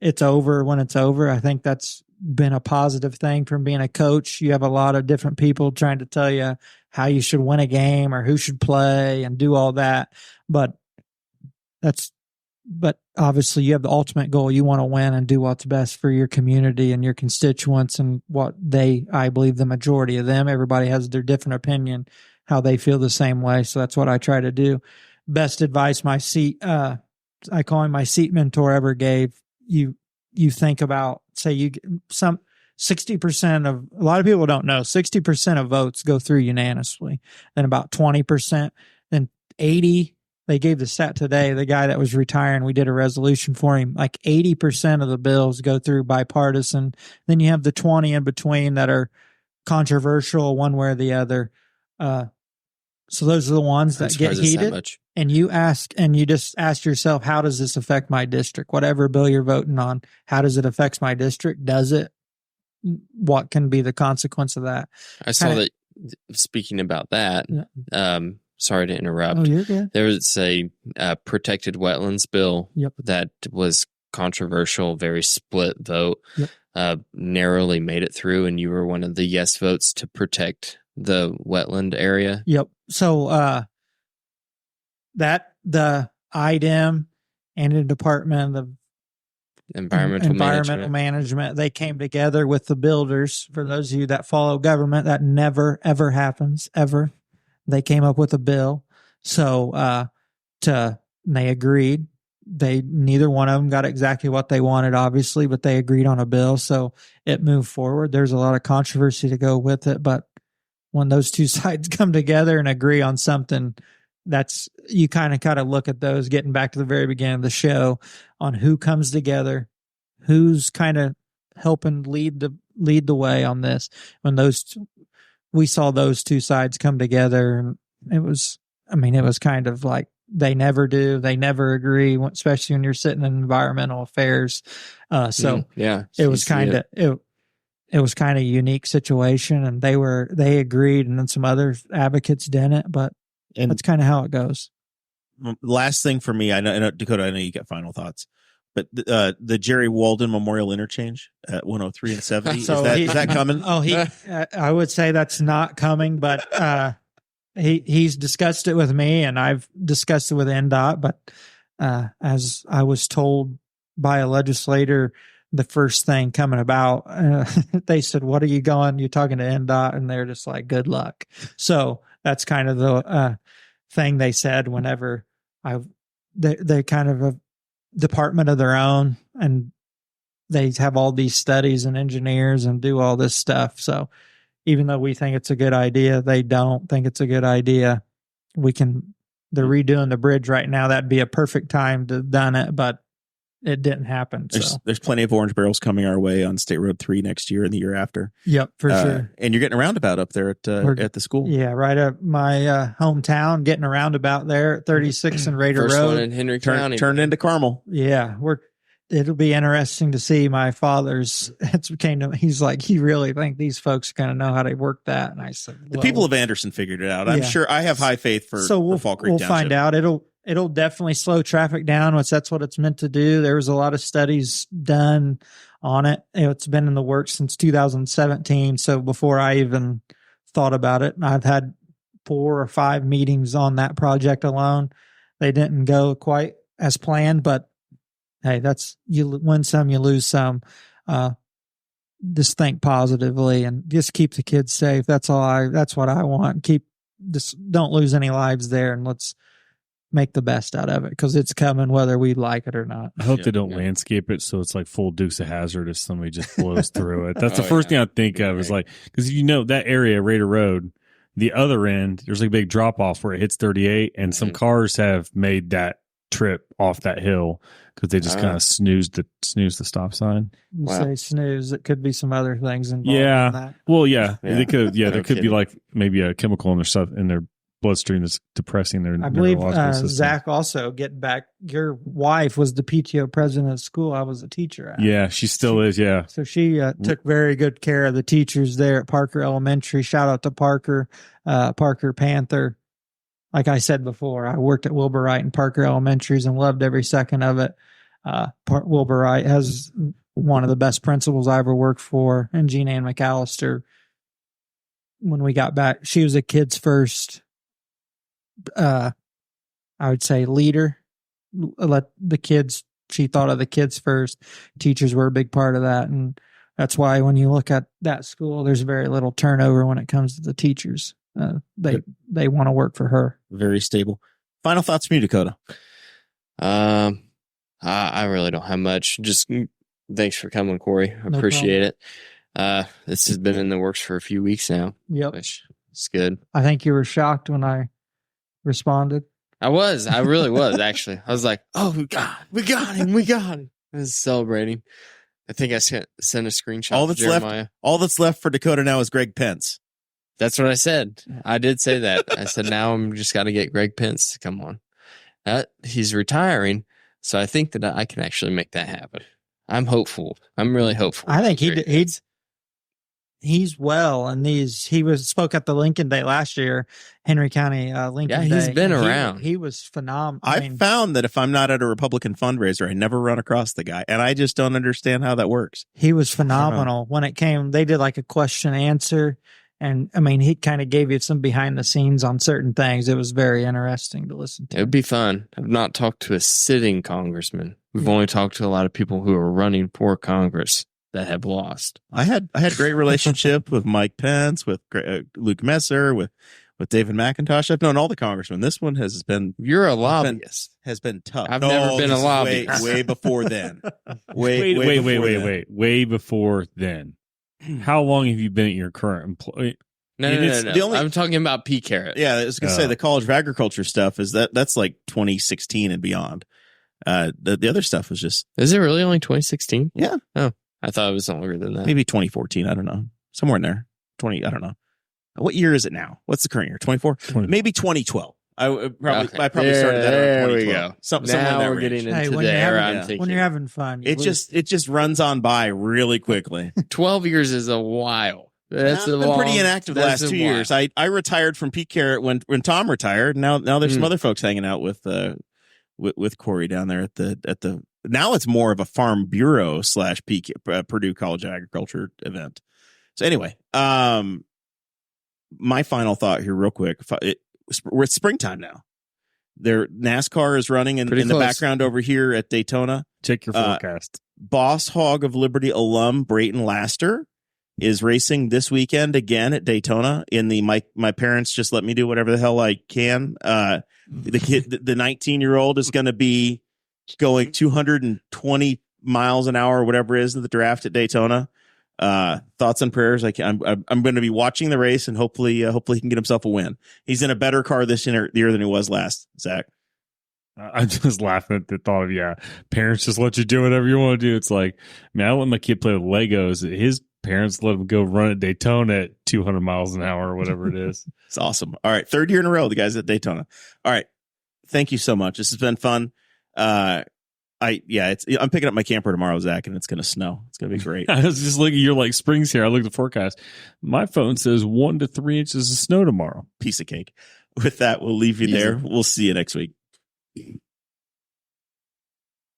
it's over when it's over. I think that's been a positive thing from being a coach. You have a lot of different people trying to tell you how you should win a game or who should play and do all that. But obviously you have the ultimate goal. You want to win and do what's best for your community and your constituents and I believe the majority of them, everybody has their different opinion, how they feel the same way. So that's what I try to do. Best advice I call him my seat mentor ever gave. You think about, say you get 60% of, a lot of people don't know, 60% of votes go through unanimously, then about 20%, then 80, they gave the stat today, the guy that was retiring, we did a resolution for him, like 80% of the bills go through bipartisan. Then you have the 20 in between that are controversial one way or the other. So those are the ones that get heated. And you just ask yourself, how does this affect my district? Whatever bill you're voting on, how does it affect my district? What can be the consequence of that? I saw that, speaking about that, sorry to interrupt. Oh, you're good. There was a protected wetlands bill that was controversial, very split vote, narrowly made it through, and you were one of the yes votes to protect the wetland area. Yep. So the IDEM and the Department of Environmental Management, they came together with the builders. For those of you that follow government, that never, ever happens, ever. They came up with a bill. So they agreed. Neither one of them got exactly what they wanted, obviously, but they agreed on a bill. So it moved forward. There's a lot of controversy to go with it, but when those two sides come together and agree on something, you kind of look at those, getting back to the very beginning of the show, on who comes together, who's kind of helping lead the way on this. When we saw those two sides come together, and it was kind of like, they never agree, especially when you're sitting in environmental affairs. It was kind of a unique situation, and they agreed, and then some other advocates didn't, but that's kind of how it goes. Last thing for me, I know Dakota, I know you got final thoughts, but the Jerry Walden Memorial Interchange at 103 and 70, is that coming? I would say that's not coming, but he's discussed it with me, and I've discussed it with NDOT, but as I was told by a legislator, the first thing coming about, they said, "What are you going? You're talking to NDOT," and they're just like, "Good luck." So that's kind of the thing they said. Whenever they kind of a department of their own, and they have all these studies and engineers and do all this stuff. So even though we think it's a good idea, they don't think it's a good idea. They're redoing the bridge right now. That'd be a perfect time to done it, but it didn't happen. There's plenty of orange barrels coming our way on State Road 3 next year and the year after. Yep, for sure. And you're getting a roundabout up there at the school. Yeah, right up my hometown, getting a roundabout there at 36 and Raider First Road. one in Henry County. Turned into Carmel. Yeah, it'll be interesting to see. My father's he's like, he really think these folks are going to know how to work that. And I said, the people of Anderson figured it out. I'm sure. I have high faith for Fall Creek Township. Find out. It'll definitely slow traffic down, which that's what it's meant to do. There was a lot of studies done on it. It's been in the works since 2017. So before I even thought about it, I've had 4 or 5 meetings on that project alone. They didn't go quite as planned, but hey, that's, you win some, you lose some. Just think positively and just keep the kids safe. That's what I want. Don't lose any lives there, and let's make the best out of it, because it's coming whether we like it or not. I hope they don't landscape it so it's like full Dukes of Hazzard if somebody just blows through it. That's the first thing I think of is like, because that area, Raider Road, the other end, there's like a big drop off where it hits 38, and some cars have made that trip off that hill because they just kind of snooze the stop sign. You say snooze, it could be some other things involved. Yeah. In that. Well, yeah. They could. Yeah, there could be like maybe a chemical in their bloodstream that's depressing their. I believe system. Zach also, getting back, your wife was the PTO president of school I was a teacher at. Yeah, she still is. Yeah. So she took very good care of the teachers there at Parker Elementary. Shout out to Parker Panther. Like I said before, I worked at Wilbur Wright and Parker Elementaries and loved every second of it. Wilbur Wright has one of the best principals I ever worked for, and Jean Ann McAllister. When we got back, she was a kids first. I would say leader. She thought of the kids first. Teachers were a big part of that, and that's why when you look at that school, there's very little turnover when it comes to the teachers. They want to work for her. Very stable. Final thoughts from you, Dakota? I really don't have much. Just thanks for coming, Cory. I appreciate it. This has been in the works for a few weeks now. Yep. Which is good. I think you were shocked when I responded. I really was, actually. I was like, oh, we got him. I was celebrating. I think I sent a screenshot to Jeremiah. All that's left for Dakota now is Greg Pence. That's what I said. I did say that. I said, now I'm just got to get Greg Pence to come on. He's retiring, so I think that I can actually make that happen. I'm hopeful. I'm really hopeful. I think he's well, and he spoke at the Lincoln Day last year, Henry County Lincoln Day. Yeah, he's been around. He was phenomenal. I found that if I'm not at a Republican fundraiser, I never run across the guy, and I just don't understand how that works. He was phenomenal when it came. They did like a question answer. And I mean, he kind of gave you some behind the scenes on certain things. It was very interesting to listen to. It would be fun. I've not talked to a sitting congressman. We've only talked to a lot of people who are running for Congress that have lost. I had great relationship with Mike Pence, with Luke Messer, with David McIntosh. I've known all the congressmen. This one has been. You're a lobbyist. Has been tough. I've never been a lobbyist. Way before then. Way before then. How long have you been at your current employee? No. I'm talking about P. Carrot. Yeah, I was going to say the College of Agriculture stuff that's like 2016 and beyond. The other stuff was just. Is it really only 2016? Yeah. Oh, I thought it was longer than that. Maybe 2014. I don't know. Somewhere in there. 20. I don't know. What year is it now? What's the current year? 24? Maybe 2012. I probably started that around 2012. There we go. Now we're getting into the era I'm thinking. When you're having fun. It just runs on by really quickly. 12 years is a while. That's I've been pretty inactive the last 2 years. I retired from Pete Carrot when Tom retired. Now there's some other folks hanging out with Cory down there at the now it's more of a Farm Bureau / Purdue College of Agriculture event. So anyway, my final thought here real quick. We're at springtime now. NASCAR is running in the background over here at Daytona. Check your forecast. Boss Hog of Liberty alum Brayton Laster is racing this weekend again at Daytona in the my parents just let me do whatever the hell I can. The 19-year-old is going to be going 220 miles an hour or whatever it is of the draft at Daytona. Thoughts and prayers. I'm going to be watching the race, and hopefully he can get himself a win. He's in a better car this year than he was last, Zach. I'm just laughing at the thought of, parents just let you do whatever you want to do. It's like, man, I let my kid play with Legos. His parents let him go run at Daytona at 200 miles an hour or whatever it is. It's awesome. All right. 3rd year in a row, the guys at Daytona. All right. Thank you so much. This has been fun. I'm picking up my camper tomorrow, Zach, and it's going to snow. It's going to be great. I was just looking, you're like springs here. I looked at the forecast. My phone says 1 to 3 inches of snow tomorrow. Piece of cake. With that, we'll leave you there. We'll see you next week.